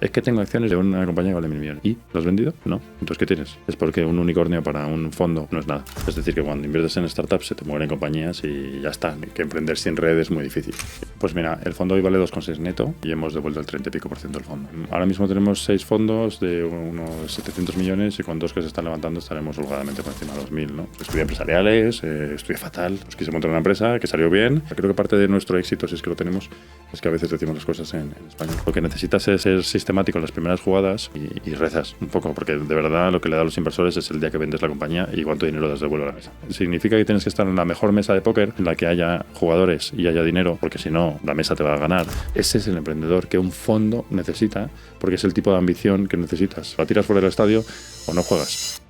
Es que tengo acciones de una compañía que vale 1.000 millones. ¿Y? ¿Lo has vendido? No. Entonces, ¿qué tienes? Es porque un unicornio para un fondo no es nada. Es decir, que cuando inviertes en startups se te mueren compañías y ya está. Que emprender sin red es muy difícil. Pues mira, el fondo hoy vale 2,6 neto y hemos devuelto el 30 y pico % del fondo. Ahora mismo tenemos 6 fondos de unos 700 millones y con 2 que se están levantando estaremos holgadamente por encima de los 1.000, ¿no? Estudié empresariales, estudié fatal, pues quise montar una empresa que salió bien. Creo que parte de nuestro éxito, si es que lo tenemos, es que a veces decimos las cosas en español. Lo que necesitas es ser sistemático en las primeras jugadas y rezas un poco, porque de verdad lo que le da a los inversores es el día que vendes la compañía y cuánto dinero das de vuelo a la mesa. Significa que tienes que estar en la mejor mesa de póker en la que haya jugadores y haya dinero, porque si no, la mesa te va a ganar. Ese es el emprendedor que un fondo necesita, porque es el tipo de ambición que necesitas. ¿La tiras fuera del estadio o no juegas?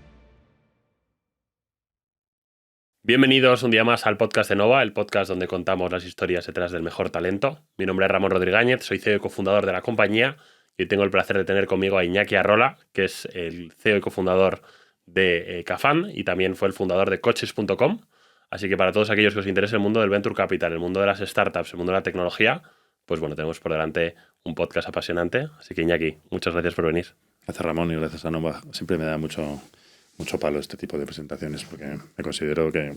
Bienvenidos un día más al podcast de Nova, el podcast donde contamos las historias detrás del mejor talento. Mi nombre es Ramón Rodríguez, soy CEO y cofundador de la compañía y hoy tengo el placer de tener conmigo a Iñaki Arrola, que es el CEO y cofundador de Cafán y también fue el fundador de Coches.com. Así que para todos aquellos que os interese el mundo del Venture Capital, el mundo de las startups, el mundo de la tecnología, pues bueno, tenemos por delante un podcast apasionante. Así que Iñaki, muchas gracias por venir. Gracias Ramón y gracias a Nova. Siempre me da mucho palo este tipo de presentaciones porque me considero que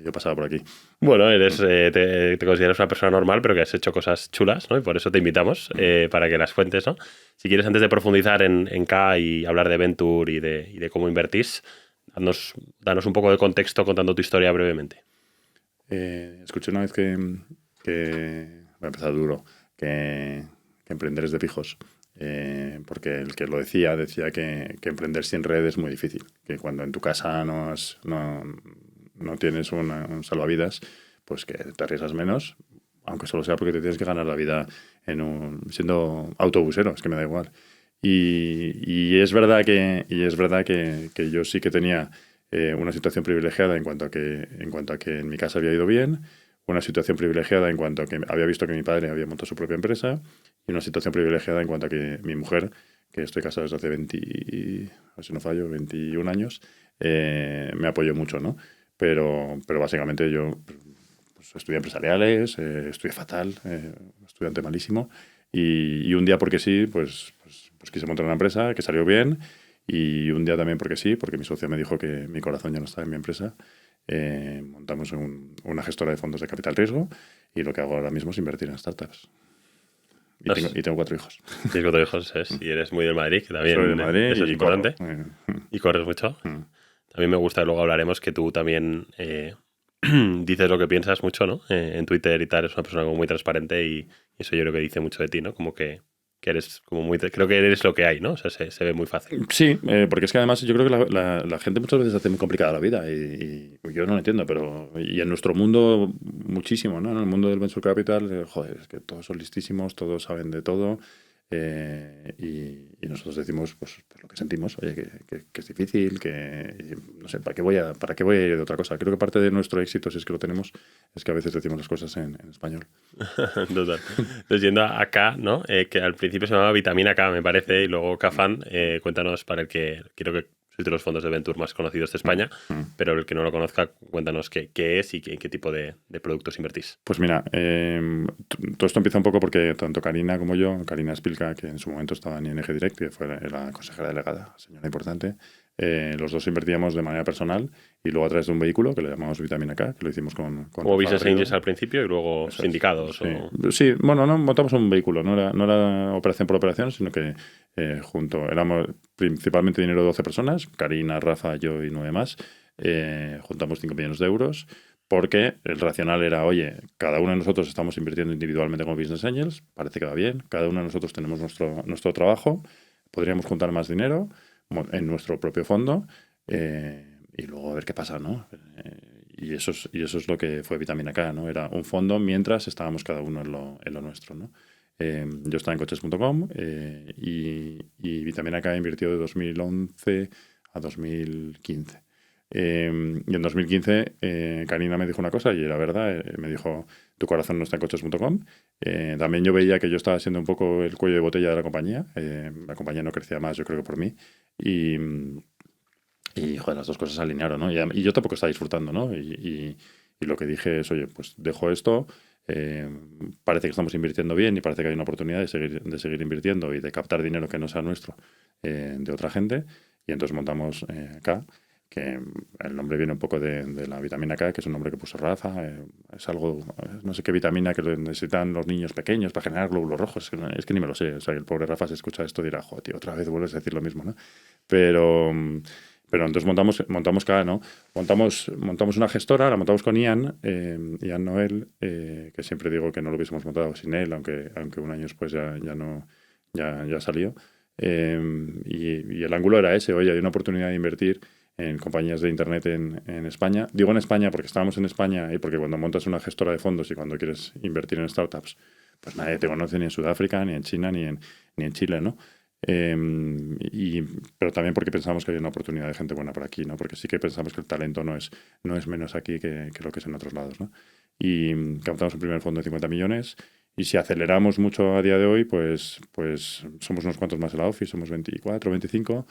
yo pasaba por aquí. Bueno, te consideras una persona normal, pero que has hecho cosas chulas, ¿no? Y por eso te invitamos para que las cuentes, ¿no? Si quieres, antes de profundizar en K y hablar de Venture y de cómo invertís, danos un poco de contexto contando tu historia brevemente. Escuché una vez que voy a empezar duro, que emprender es de pijos. Porque el que lo decía que emprender sin red es muy difícil. Que cuando en tu casa no tienes un salvavidas, pues que te arriesgas menos, aunque solo sea porque te tienes que ganar la vida siendo autobusero, es que me da igual. Y es verdad que yo sí que tenía una situación privilegiada en cuanto a que en mi casa había ido bien, una situación privilegiada en cuanto a que había visto que mi padre había montado su propia empresa y una situación privilegiada en cuanto a que mi mujer, que estoy casado desde hace 21 años, me apoyó mucho, ¿no? Pero básicamente yo pues, estudié empresariales, estudié fatal, estudiante malísimo, y un día porque sí, pues quise montar una empresa que salió bien, y un día también porque sí, porque mi socia me dijo que mi corazón ya no estaba en mi empresa, montamos una gestora de fondos de capital riesgo, y lo que hago ahora mismo es invertir en startups. Y tengo 4 hijos. Tienes 4 hijos, y eres muy del Madrid, que también Soy de Madrid eso es importante. Y corres mucho. También me gusta, luego hablaremos, que tú también dices lo que piensas mucho, ¿no? En Twitter y tal, eres una persona como muy transparente y eso yo creo que dice mucho de ti, ¿no? Como que eres como muy... Creo que eres lo que hay, ¿no? O sea, se ve muy fácil. Sí, porque es que además yo creo que la gente muchas veces hace muy complicada la vida y yo no lo entiendo, pero y en nuestro mundo muchísimo, ¿no? En el mundo del Venture Capital, joder, es que todos son listísimos, todos saben de todo y nosotros decimos pues lo que sentimos, oye, que es difícil, que no sé, ¿para qué voy a ir de otra cosa? Creo que parte de nuestro éxito, si es que lo tenemos, es que a veces decimos las cosas en español. Total. Entonces, yendo a K, ¿no? Que al principio se llamaba Vitamina K, me parece, y luego Cafán. Cuéntanos, para el que quiero que sois de los fondos de Venture más conocidos de España, pero el que no lo conozca, cuéntanos qué es y en qué tipo de productos invertís. Pues mira, todo esto empieza un poco porque tanto Karina como yo, Karina Spilka, que en su momento estaba en ING Direct, que fue la consejera delegada, señora importante, los dos invertíamos de manera personal y luego a través de un vehículo que le llamamos Vitamina K, que lo hicimos con como Business Angels al principio y luego eso sindicados. Sí, bueno, no montamos un vehículo, no era operación por operación, sino que éramos principalmente dinero de 12 personas, Karina, Rafa, yo y 9 más, juntamos 5 millones de euros. Porque el racional era, oye, cada uno de nosotros estamos invirtiendo individualmente como Business Angels, parece que va bien, cada uno de nosotros tenemos nuestro trabajo, podríamos juntar más dinero en nuestro propio fondo y luego a ver qué pasa, ¿no? Y eso es lo que fue Vitamina K, ¿no? Era un fondo mientras estábamos cada uno en lo nuestro, ¿no? Yo estaba en Coches.com y Vitamina K invirtió de 2011 a 2015. Y en 2015 Karina me dijo una cosa y era verdad, me dijo, tu corazón no está en Coches.com. También yo veía que yo estaba siendo un poco el cuello de botella de la compañía. La compañía no crecía más, yo creo que por mí. Y joder, las dos cosas se alinearon, ¿no? Y yo tampoco estaba disfrutando, ¿no? Y lo que dije es, oye, pues dejo esto, parece que estamos invirtiendo bien y parece que hay una oportunidad de seguir invirtiendo y de captar dinero que no sea nuestro de otra gente. Y entonces montamos K, que el nombre viene un poco de la vitamina K, que es un nombre que puso Rafa. Es algo, no sé qué vitamina que necesitan los niños pequeños para generar glóbulos rojos. Es que ni me lo sé. O sea, el pobre Rafa se escucha esto y dirá, joder, tío, otra vez vuelves a decir lo mismo, ¿no? Pero entonces montamos K, ¿no? Montamos una gestora, la montamos con Ian Noel, que siempre digo que no lo hubiésemos montado sin él, aunque un año después ya salió. Y el ángulo era ese, oye, hay una oportunidad de invertir en compañías de Internet en España. Digo en España porque estábamos en España y porque cuando montas una gestora de fondos y cuando quieres invertir en startups, pues nadie te conoce ni en Sudáfrica, ni en China, ni en Chile, ¿no? Pero también porque pensamos que hay una oportunidad de gente buena por aquí, ¿no? Porque sí que pensamos que el talento no es menos aquí que lo que es en otros lados, ¿no? Y captamos el primer fondo de 50 millones. Y si aceleramos mucho a día de hoy, pues somos unos cuantos más en la Office, somos 24, 25.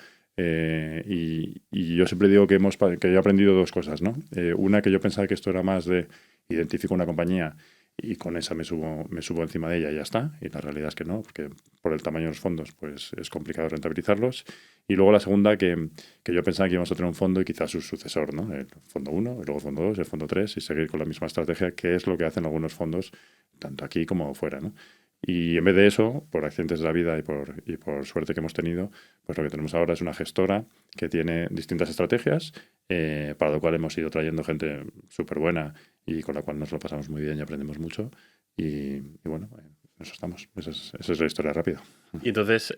Y yo siempre digo que yo he aprendido dos cosas, ¿no? Una, que yo pensaba que esto era más de identifico una compañía y con esa me subo encima de ella y ya está. Y la realidad es que no, porque por el tamaño de los fondos pues es complicado rentabilizarlos. Y luego la segunda, que yo pensaba que íbamos a tener un fondo y quizás su sucesor, ¿no? El fondo 1, luego el fondo 2, el fondo 3 y seguir con la misma estrategia, que es lo que hacen algunos fondos, tanto aquí como fuera, ¿no? Y en vez de eso, por accidentes de la vida y por suerte que hemos tenido, pues lo que tenemos ahora es una gestora que tiene distintas estrategias, para lo cual hemos ido trayendo gente súper buena y con la cual nos lo pasamos muy bien y aprendemos mucho. Y bueno, en eso estamos. Esa es la historia rápida. Y entonces,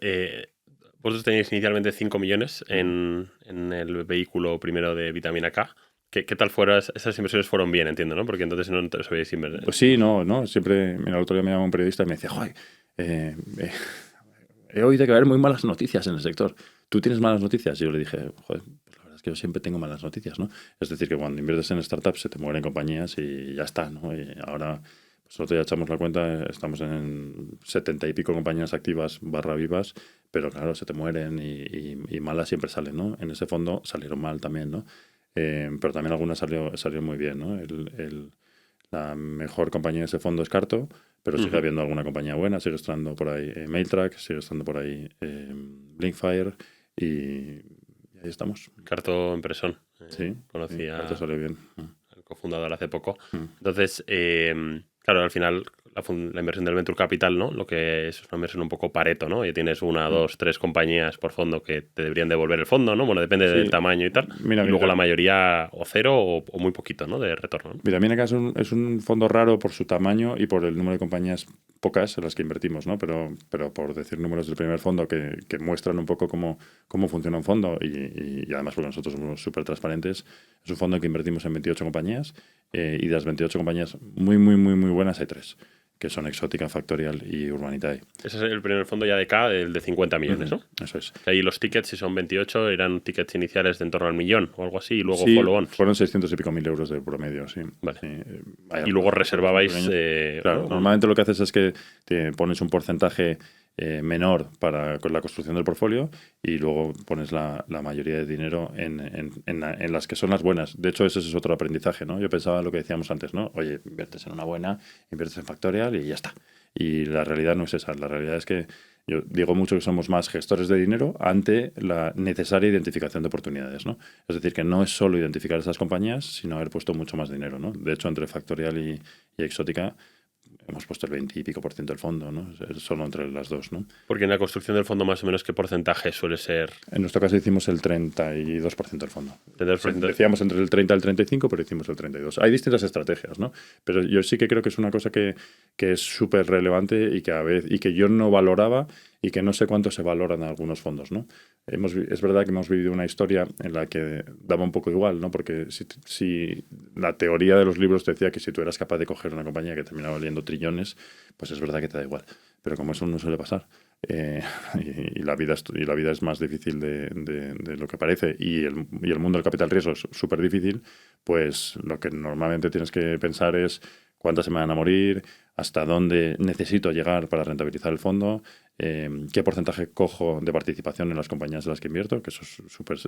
vosotros teníais inicialmente 5 millones en el vehículo primero de Vitamina K. ¿Qué tal fueron? Esas inversiones fueron bien, entiendo, ¿no? Porque entonces no os habéis invertido. Pues sí, no. Siempre, mira, el otro día me llamó un periodista y me decía, joder, he oído que va a haber muy malas noticias en el sector. ¿Tú tienes malas noticias? Y yo le dije, joder, pues la verdad es que yo siempre tengo malas noticias, ¿no? Es decir, que cuando inviertes en startups se te mueren compañías y ya está, ¿no? Y ahora, pues nosotros ya echamos la cuenta, estamos en 70 y pico compañías activas / vivas, pero claro, se te mueren y malas siempre salen, ¿no? En ese fondo salieron mal también, ¿no? Pero también algunas salió muy bien, ¿no? La mejor compañía de ese fondo es Carto, pero sigue habiendo alguna compañía buena, sigue estando por ahí Mailtrack, sigue estando por ahí Blinkfire y ahí estamos. Carto Impresón. Sí, conocía Carto salió bien. al cofundador hace poco. Entonces, claro, al final la inversión del Venture Capital, ¿no? Lo que es una inversión un poco Pareto, ¿no? Y tienes 1, 2, 3 compañías por fondo que te deberían devolver el fondo, ¿no? Bueno, depende del tamaño y tal. Mira, y luego la mayoría o cero o muy poquito, ¿no? De retorno, ¿no? Vitamina K es un fondo raro por su tamaño y por el número de compañías pocas en las que invertimos, ¿no? Pero por decir números del primer fondo que muestran un poco cómo funciona un fondo y además porque nosotros somos súper transparentes, es un fondo en que invertimos en 28 compañías y de las 28 compañías muy, muy, muy, muy buenas hay 3, que son Exótica, Factorial y Urbanitae. Ese es el primer fondo ya de K, el de 50 millones, ¿no? Eso es. Ahí los tickets, si son 28, eran tickets iniciales de en torno al 1.000.000 o algo así, y luego Sí, follow-ons. fueron 600 y pico mil euros de promedio, sí. Vale. Sí, y luego reservabais... claro, normalmente lo que haces es que te pones un porcentaje menor con la construcción del portfolio y luego pones la mayoría de dinero en las que son las buenas. De hecho, ese es otro aprendizaje, ¿no? Yo pensaba lo que decíamos antes, ¿no? Oye, inviertes en una buena, inviertes en Factorial y ya está. Y la realidad no es esa. La realidad es que yo digo mucho que somos más gestores de dinero ante la necesaria identificación de oportunidades, ¿no? Es decir, que no es solo identificar esas compañías, sino haber puesto mucho más dinero, ¿no? De hecho, entre Factorial y Exótica hemos puesto el 20 y pico % del fondo, ¿no? Es solo entre las dos, ¿no? Porque en la construcción del fondo, más o menos, ¿qué porcentaje suele ser? En nuestro caso hicimos el 32% del fondo. 32%. Decíamos entre el 30 y el 35, pero hicimos el 32. Hay distintas estrategias, ¿no? Pero yo sí que creo que es una cosa que es súper relevante y que yo no valoraba y que no sé cuánto se valoran en algunos fondos, ¿no? Es verdad que hemos vivido una historia en la que daba un poco igual, ¿no? Porque si la teoría de los libros te decía que si tú eras capaz de coger una compañía que terminaba valiendo trillones, pues es verdad que te da igual. Pero como eso no suele pasar, y la vida es más difícil de lo que parece y el mundo del capital riesgo es súper difícil, pues lo que normalmente tienes que pensar es cuántas se me van a morir, hasta dónde necesito llegar para rentabilizar el fondo, qué porcentaje cojo de participación en las compañías en las que invierto, que eso es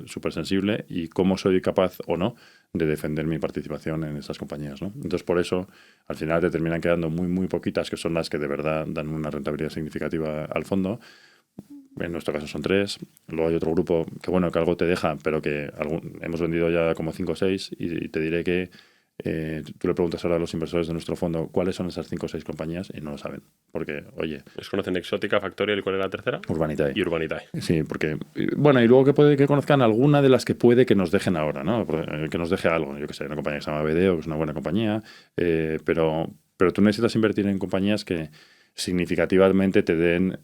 súper sensible, y cómo soy capaz o no de defender mi participación en esas compañías, ¿no? Entonces, por eso, al final te terminan quedando muy poquitas, que son las que de verdad dan una rentabilidad significativa al fondo. En nuestro caso son 3. Luego hay otro grupo que, bueno, que algo te deja, pero que hemos vendido ya como 5 o 6, y te diré que tú le preguntas ahora a los inversores de nuestro fondo cuáles son esas 5 o 6 compañías y no lo saben. Porque, oye... ¿Desconocen Exótica, Factorial y cuál es la tercera? Urbanitae. Y Urbanitae. Sí, porque... Bueno, y luego que puede que conozcan alguna de las que puede que nos dejen ahora, ¿no? Que nos deje algo. Yo que sé, una compañía que se llama BDO, que es una buena compañía, pero tú necesitas invertir en compañías que significativamente te den,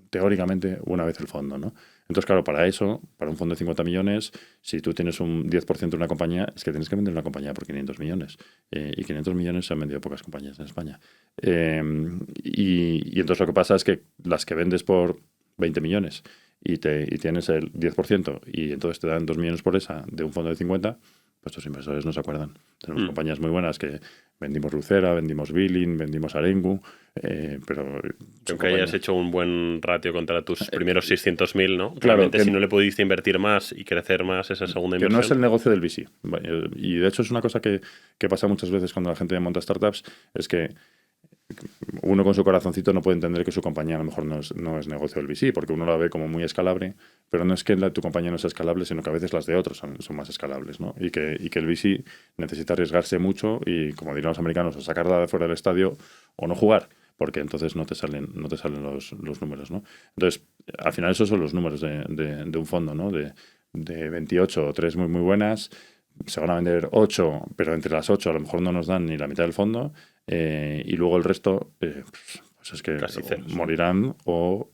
teóricamente, una vez el fondo, ¿no? Entonces, claro, para eso, para un fondo de 50 millones, si tú tienes un 10% de una compañía, es que tienes que vender una compañía por 500 millones. Y 500 millones se han vendido pocas compañías en España. Y entonces lo que pasa es que las que vendes por 20 millones y tienes el 10% y entonces te dan 2 millones por esa de un fondo de 50, pues tus inversores no se acuerdan. Tenemos compañías muy buenas que vendimos Lucera, vendimos Billing, vendimos Arengu, pero... Aunque hayas hecho un buen ratio contra tus primeros 600.000, ¿no? Claro, realmente, si no le pudiste invertir más y crecer más esa segunda que inversión... no es el negocio del VC. Y de hecho es una cosa que pasa muchas veces cuando la gente monta startups, es que uno con su corazoncito no puede entender que su compañía a lo mejor no es negocio del VC, porque uno la ve como muy escalable, pero no es que tu compañía no sea escalable, sino que a veces las de otros son más escalables, ¿no? Y que el VC necesita arriesgarse mucho y, como dirán los americanos, o sacarla de fuera del estadio o no jugar, porque entonces no te salen los números, ¿no? Entonces, al final esos son los números de un fondo, ¿no? De 28, 3 muy buenas, se van a vender 8, pero entre las 8 a lo mejor no nos dan ni la mitad del fondo, y luego el resto, pues es que morirán, o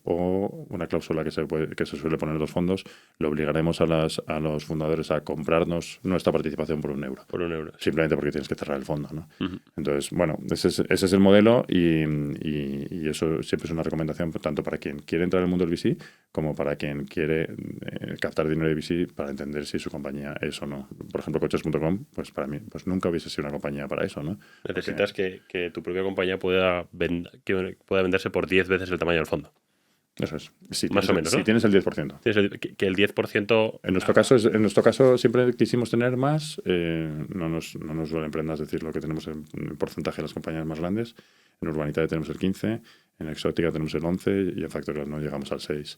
una cláusula que se suele poner en los fondos, le obligaremos a los fundadores a comprarnos nuestra participación por €1. Por €1. Simplemente porque tienes que cerrar el fondo, ¿no? Entonces, bueno, ese es el modelo, y eso siempre es una recomendación tanto para quien quiere entrar en el mundo del VC como para quien quiere captar dinero de VC para entender si su compañía es o no. Por ejemplo, coches.com, pues para mí pues nunca hubiese sido una compañía para eso, ¿no? Necesitas que tu propia compañía pueda venderse por 10 veces el tamaño del fondo. Eso es. Más o menos, ¿no? Si tienes el 10%. Que el 10%... En nuestro caso siempre quisimos tener más. No nos duele en prendas decir lo que tenemos en porcentaje de las compañías más grandes. En Urbanitae tenemos el 15%, en Exótica tenemos el 11% y en Factorial no llegamos al 6%.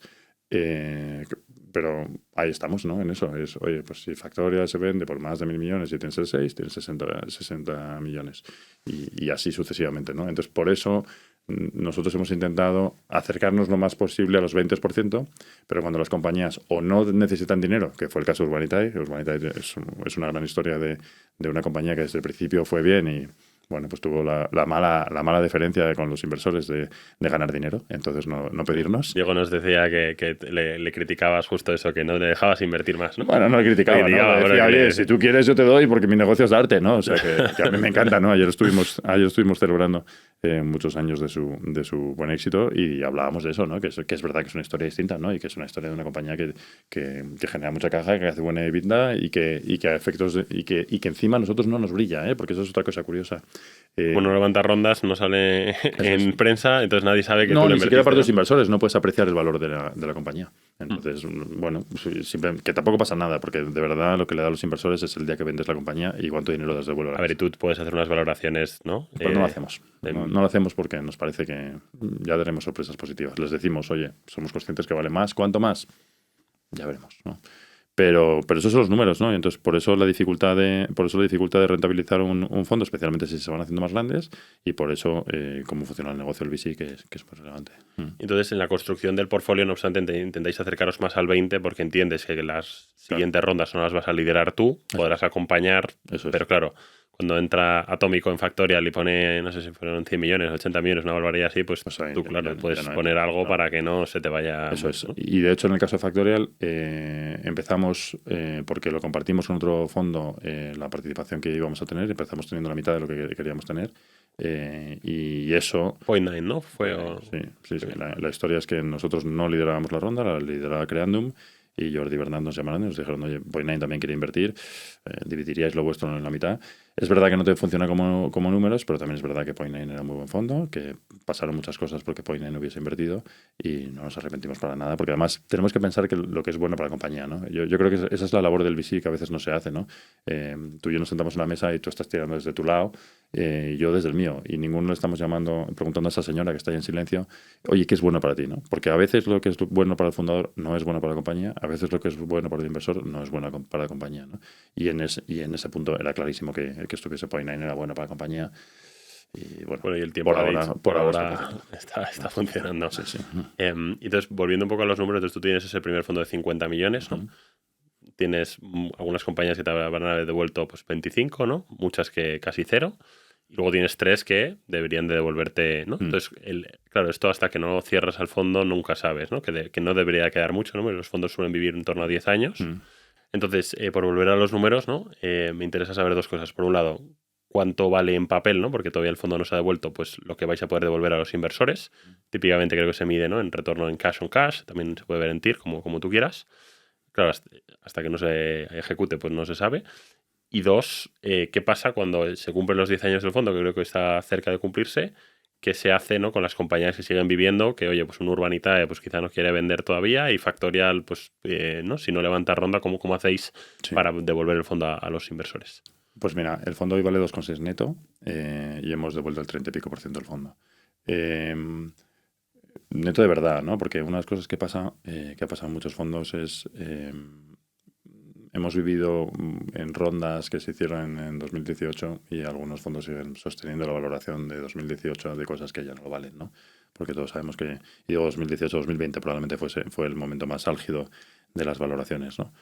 Pero ahí estamos, ¿no? En eso. Oye, pues si Factorial se vende por más de 1.000 millones y tienes el 6, tienes 60 millones. Y así sucesivamente, ¿no? Entonces, por eso nosotros hemos intentado acercarnos lo más posible a los 20%, pero cuando las compañías o no necesitan dinero, que fue el caso de Urbanitae es una gran historia de una compañía que desde el principio fue bien y, bueno, pues tuvo la mala deferencia con los inversores de ganar dinero, entonces no pedirnos. Diego nos decía que le criticabas justo eso, que no le dejabas invertir más, ¿no? Bueno, no le criticaba, ¿no? Le decía, oye, si tú quieres yo te doy porque mi negocio es darte, ¿no? O sea, que a mí me encanta, ¿no? Ayer estuvimos celebrando muchos años de su buen éxito y hablábamos de eso, ¿no? Que es verdad que es una historia distinta, ¿no? Y que es una historia de una compañía que genera mucha caja, que hace buena EBITDA y que a efectos y que encima a nosotros no nos brilla, porque eso es otra cosa curiosa. Bueno, levanta rondas, no sale en prensa, entonces nadie sabe que tú le ni siquiera para tus ¿no? inversores, no puedes apreciar el valor de la compañía. Entonces, bueno, que tampoco pasa nada, porque de verdad lo que le da a los inversores es el día que vendes la compañía y cuánto dinero das de vuelo. A ver, y tú puedes hacer unas valoraciones, ¿no? Pero no lo hacemos. No lo hacemos porque nos parece que ya daremos sorpresas positivas. Les decimos, oye, somos conscientes que vale más, ¿cuánto más? Ya veremos, ¿no? Pero esos son los números, ¿no? Y entonces, por eso la dificultad de rentabilizar un fondo, especialmente si se van haciendo más grandes, y por eso cómo funciona el negocio del VC, que es muy relevante. Entonces, en la construcción del portfolio, no obstante, intentáis acercaros más al 20 porque entiendes que las siguientes rondas no las vas a liderar tú, podrás acompañar, pero claro, cuando entra Atómico en Factorial y pone, no sé si fueron 100 millones, 80 millones, una barbaridad así, pues tú, claro, puedes poner algo para que no se te vaya... Eso es. Y de hecho, en el caso de Factorial, empezamos, porque lo compartimos con otro fondo, la participación que íbamos a tener, empezamos teniendo la mitad de lo que queríamos tener. Y eso... Point9, ¿no? Sí. La historia es que nosotros no liderábamos la ronda, la lideraba Creandum, y Jordi Bernat nos llamaron y nos dijeron, oye, Point9 también quiere invertir, dividiríais lo vuestro en la mitad. Es verdad que no te funciona como números, pero también es verdad que Point9 era un muy buen fondo, que pasaron muchas cosas porque Point9 hubiese invertido y no nos arrepentimos para nada, porque además tenemos que pensar que lo que es bueno para la compañía, ¿no? Yo creo que esa es la labor del VC que a veces no se hace, ¿no? Tú y yo nos sentamos en la mesa y tú estás tirando desde tu lado y yo desde el mío, y ninguno le estamos preguntando a esa señora que está ahí en silencio, oye, ¿qué es bueno para ti, no? Porque a veces lo que es bueno para el fundador no es bueno para la compañía, a veces lo que es bueno para el inversor no es bueno para la compañía, ¿no? Y en ese punto era clarísimo que estuviese Point9 era bueno para la compañía. Y bueno, y el tiempo por ahora está sí, funcionando. Sí, sí. Entonces, volviendo un poco a los números, entonces tú tienes ese primer fondo de 50 millones, ¿no? Tienes algunas compañías que te van a haber devuelto pues 25, ¿no? Muchas que casi cero. Y luego tienes 3 que deberían de devolverte, ¿no? Entonces, claro, esto hasta que no cierras al fondo nunca sabes, ¿no? Que no debería quedar mucho, ¿no? Los fondos suelen vivir en torno a 10 años. Entonces, por volver a los números, ¿no? Me interesa saber 2 cosas. Por un lado, cuánto vale en papel, ¿no? Porque todavía el fondo no se ha devuelto, pues lo que vais a poder devolver a los inversores. Típicamente creo que se mide, ¿no? En retorno en cash on cash, también se puede ver en TIR, como tú quieras. Claro, hasta que no se ejecute, pues no se sabe. Y 2, ¿qué pasa cuando se cumplen los 10 años del fondo, que creo que está cerca de cumplirse? ¿Qué se hace, ¿no? Con las compañías que siguen viviendo? Que, oye, pues un Urbanitae pues quizá no quiere vender todavía y Factorial, pues, ¿no? Si no levanta ronda, ¿cómo hacéis para devolver el fondo a los inversores? Pues mira, el fondo hoy vale 2,6 neto y hemos devuelto el 30 y pico por ciento del fondo. Neto de verdad, ¿no? Porque una de las cosas que ha pasado en muchos fondos es hemos vivido en rondas que se hicieron en 2018 y algunos fondos siguen sosteniendo la valoración de 2018 de cosas que ya no lo valen, ¿no? Porque todos sabemos que, y digo 2018-2020 probablemente fue el momento más álgido de las valoraciones, ¿no?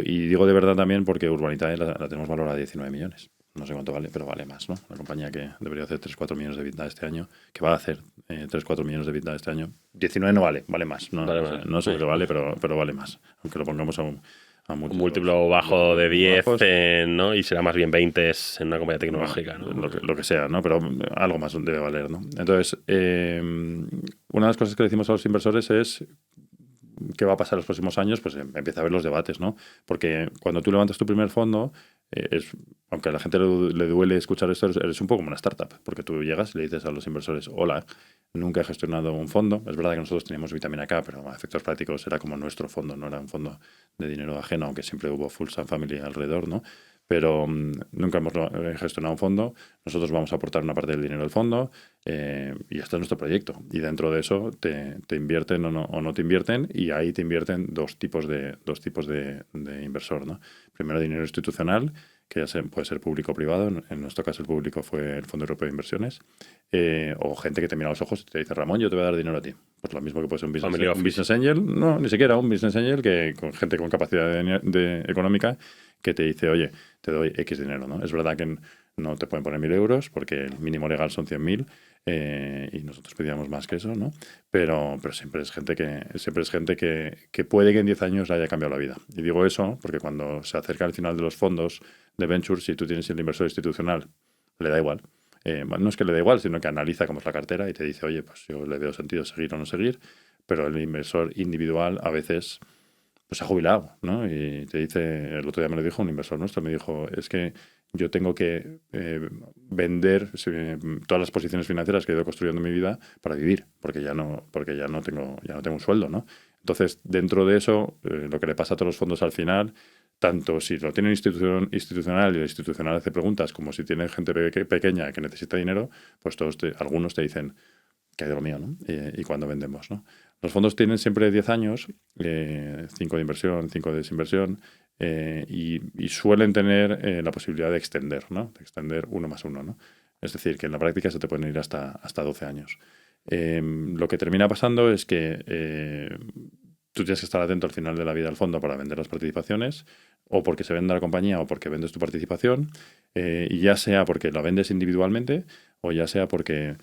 Y digo de verdad también porque Urbanitae la tenemos valorada a 19 millones. No sé cuánto vale, pero vale más, ¿no? Una compañía que debería hacer 3-4 millones de EBITDA este año, que va a hacer 3-4 millones de EBITDA este año. 19 no vale más. No, no sé lo que vale, pero vale más. Aunque lo pongamos a un múltiplo bajo de 10, ¿no? Y será más bien 20 en una compañía tecnológica, ¿no? Lo que sea, ¿no? Pero algo más debe valer, ¿no? Entonces, una de las cosas que decimos a los inversores es qué va a pasar en los próximos años, pues empieza a haber los debates, ¿no? Porque cuando tú levantas tu primer fondo, aunque a la gente le duele escuchar esto, eres un poco como una startup, porque tú llegas y le dices a los inversores, hola, nunca he gestionado un fondo. Es verdad que nosotros teníamos Vitamina K, pero a efectos prácticos era como nuestro fondo, no era un fondo de dinero ajeno, aunque siempre hubo Full Sun Family alrededor, ¿no? Pero nunca hemos gestionado un fondo. Nosotros vamos a aportar una parte del dinero del fondo y este es nuestro proyecto. Y dentro de eso te invierten o no te invierten, y ahí te invierten dos tipos de inversor, ¿no? Primero, dinero institucional, que ya puede ser público o privado. En nuestro caso el público fue el Fondo Europeo de Inversiones. O gente que te mira a los ojos y te dice, Ramón, yo te voy a dar dinero a ti. Pues lo mismo que puede ser un business angel. No, ni siquiera un business angel, con gente con capacidad económica que te dice, oye, te doy X dinero, ¿no? Es verdad que no te pueden poner 1.000 euros porque el mínimo legal son 100.000 y nosotros pedíamos más que eso, ¿no? Pero siempre es gente que puede que en 10 años haya cambiado la vida. Y digo eso porque cuando se acerca al final de los fondos de Ventures, si tú tienes el inversor institucional, le da igual. No es que le da igual, sino que analiza cómo es la cartera y te dice, oye, pues yo le veo sentido seguir o no seguir, pero el inversor individual a veces pues se ha jubilado, ¿no? Y te dice, el otro día me lo dijo un inversor nuestro, me dijo, es que yo tengo que vender todas las posiciones financieras que he ido construyendo en mi vida para vivir, porque ya no tengo un sueldo, ¿no? Entonces, dentro de eso, lo que le pasa a todos los fondos al final, tanto si lo tiene institucional y el institucional hace preguntas, como si tiene gente pequeña que necesita dinero, pues algunos te dicen que hay de lo mío, ¿no? Y cuando vendemos, ¿no? Los fondos tienen siempre 10 años, 5 de inversión, 5 de desinversión, y suelen tener la posibilidad de extender, ¿no? De extender 1 más 1, ¿no? Es decir, que en la práctica se te pueden ir hasta 12 años. Lo que termina pasando es que tú tienes que estar atento al final de la vida del fondo para vender las participaciones, o porque se vende la compañía o porque vendes tu participación, y ya sea porque la vendes individualmente o ya sea porque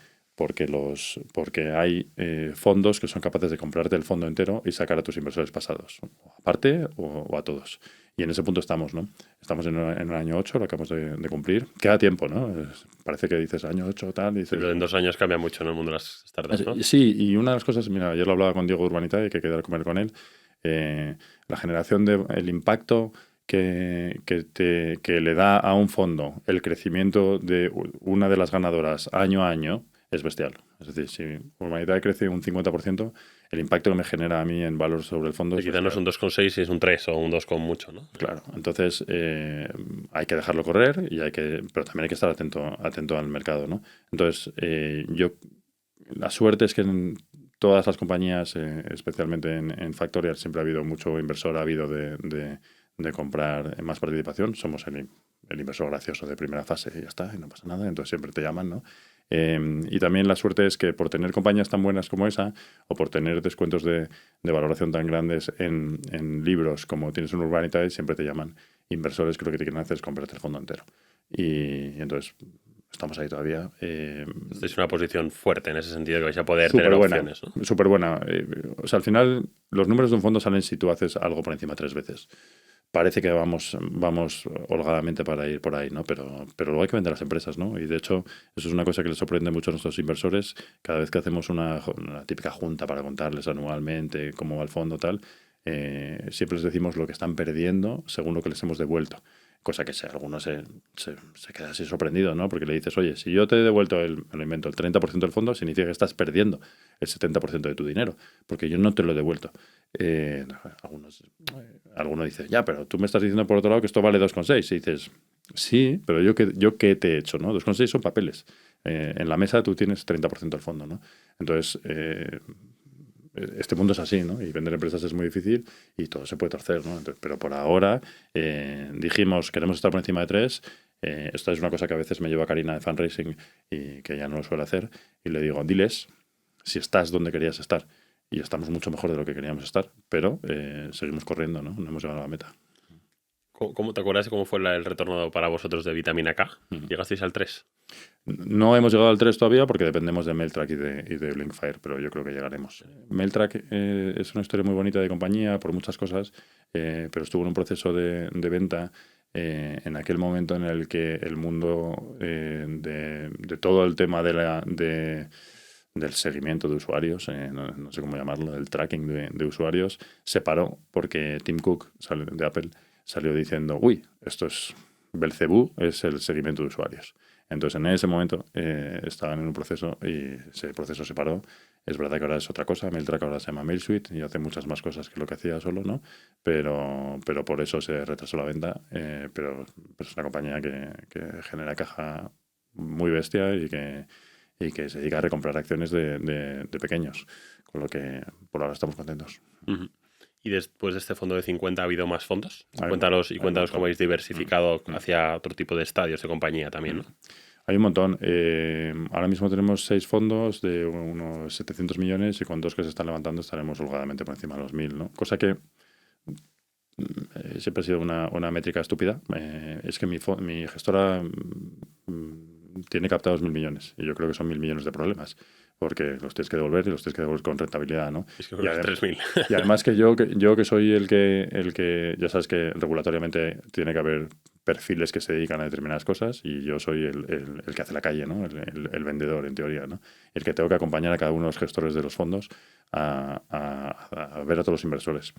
hay fondos que son capaces de comprarte el fondo entero y sacar a tus inversores pasados, aparte o a todos. Y en ese punto estamos, ¿no? Estamos en el año 8, lo acabamos de cumplir. Queda tiempo, ¿no? Parece que dices año 8 tal. Dices, pero en 2 años cambia mucho en el mundo de las startups, ¿no? Sí, y una de las cosas, mira, ayer lo hablaba con Diego Urbanitae, que quedé a comer con él, la generación el impacto que le da a un fondo el crecimiento de una de las ganadoras año a año es bestial. Es decir, si Humanidad crece un 50%, el impacto que me genera a mí en valor sobre el fondo es Quizás no es un 2,6 y es un 3 o un 2 con mucho, ¿no? Claro, entonces hay que dejarlo correr, pero también hay que estar atento al mercado, ¿no? Entonces, la suerte es que en todas las compañías, especialmente en Factorial, siempre ha habido mucho inversor, ha habido de comprar más participación. Somos el inversor gracioso de primera fase y ya está, y no pasa nada, entonces siempre te llaman, ¿no? Y también la suerte es que por tener compañías tan buenas como esa, o por tener descuentos de valoración tan grandes en libros como tienes en Urbanita, siempre te llaman inversores que lo que te quieren hacer es comprarte el fondo entero. Y entonces estamos ahí todavía. Es una posición fuerte en ese sentido que vais a poder Súper tener buena, opciones, ¿no? súper buena. O sea, al final los números de un fondo salen si tú haces algo por encima 3 veces. Parece que vamos holgadamente para ir por ahí, ¿no? Pero luego hay que vender las empresas, ¿no? Y de hecho, eso es una cosa que les sorprende mucho a nuestros inversores. Cada vez que hacemos una típica junta para contarles anualmente cómo va el fondo, tal, siempre les decimos lo que están perdiendo según lo que les hemos devuelto. Cosa que alguno se queda así sorprendido, ¿no? Porque le dices, oye, si yo te he devuelto me lo invento, el 30% del fondo, significa que estás perdiendo el 70% de tu dinero, porque yo no te lo he devuelto. Alguno dice, ya, pero tú me estás diciendo por otro lado que esto vale 2,6. Y dices, sí, pero yo qué te he hecho, ¿no? 2,6 son papeles. En la mesa tú tienes 30% del fondo, ¿no? Entonces, este mundo es así, ¿no? Y vender empresas es muy difícil y todo se puede torcer, ¿no? Entonces, pero por ahora dijimos, queremos estar por encima de 3. Esta es una cosa que a veces me lleva Karina de fundraising y que ya no lo suele hacer. Y le digo, diles si estás donde querías estar. Y estamos mucho mejor de lo que queríamos estar, pero seguimos corriendo, ¿no? No hemos llegado a la meta. ¿Cómo te acuerdas de cómo fue el retorno para vosotros de Vitamina K? ¿Llegasteis al 3? No hemos llegado al 3 todavía porque dependemos de Mailtrack y de Blinkfire, pero yo creo que llegaremos. Mailtrack es una historia muy bonita de compañía por muchas cosas, pero estuvo en un proceso de venta en aquel momento en el que el mundo de todo el tema del seguimiento de usuarios, no sé cómo llamarlo, del tracking de usuarios, se paró porque Tim Cook de Apple salió diciendo, uy, esto es Belcebú, es el seguimiento de usuarios. Entonces, en ese momento estaban en un proceso y ese proceso se paró. Es verdad que ahora es otra cosa. Mailtrack ahora se llama MailSuite y hace muchas más cosas que lo que hacía solo, ¿no? Pero por eso se retrasó la venta. Pero es una compañía que genera caja muy bestia y que se dedica a recomprar acciones de pequeños. Con lo que por ahora estamos contentos. Uh-huh. ¿Y después de este fondo de 50 ha habido más fondos? Cuéntanos Cómo habéis diversificado hacia otro tipo de estadios de compañía también, ¿no? Hay un montón. Ahora mismo tenemos 6 fondos de unos 700 millones y con 2 que se están levantando estaremos holgadamente por encima de los 1.000, ¿no? Cosa que siempre ha sido una métrica estúpida. Es que mi gestora tiene captados 1.000 millones y yo creo que son 1.000 millones de problemas porque los tienes que devolver y los tienes que devolver con rentabilidad, ¿no? Es que creo que es 3.000. Y además que yo que soy el que ya sabes que regulatoriamente tiene que haber perfiles que se dedican a determinadas cosas y yo soy el que hace la calle, ¿no? El vendedor, en teoría, ¿no? El que tengo que acompañar a cada uno de los gestores de los fondos a ver a todos los inversores.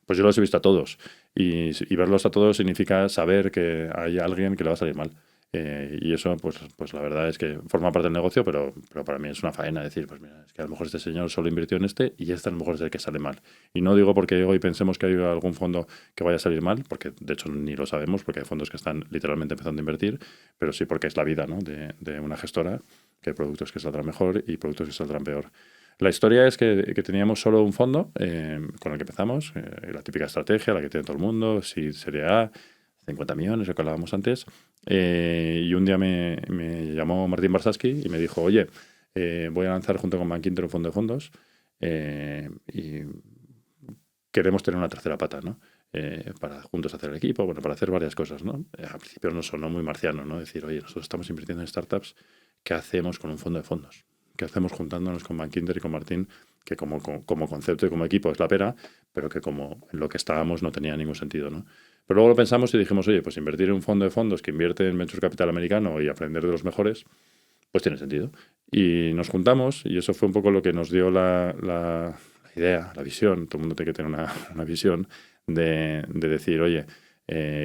Pues yo los he visto a todos y verlos a todos significa saber que hay alguien que le va a salir mal. Y eso, pues la verdad es que forma parte del negocio, pero para mí es una faena decir, pues mira, es que a lo mejor este señor solo invirtió en y este a lo mejor es el que sale mal. Y no digo porque hoy pensemos que hay algún fondo que vaya a salir mal, porque de hecho ni lo sabemos, porque hay fondos que están literalmente empezando a invertir, pero sí porque es la vida, ¿no? de una gestora, que hay productos que saldrán mejor y productos que saldrán peor. La historia es que teníamos solo un fondo con el que empezamos, la típica estrategia, la que tiene todo el mundo, si Serie A, 50 millones, lo que hablábamos antes. Y un día me llamó Martín Barsaski y me dijo, oye, voy a lanzar junto con Bankinter un fondo de fondos y queremos tener una tercera pata, ¿no? Para juntos hacer el equipo, bueno, para hacer varias cosas, ¿no? Al principio nos sonó muy marciano, ¿no? Decir, oye, nosotros estamos invirtiendo en startups, ¿qué hacemos con un fondo de fondos? ¿Qué hacemos juntándonos con Bankinter y con Martín? Que como concepto y como equipo es la pera, pero que como en lo que estábamos no tenía ningún sentido, ¿no? Pero luego lo pensamos y dijimos, oye, pues invertir en un fondo de fondos que invierte en Venture Capital americano y aprender de los mejores, pues tiene sentido. Y nos juntamos y eso fue un poco lo que nos dio la idea, la visión, todo el mundo tiene que tener una visión de decir, oye,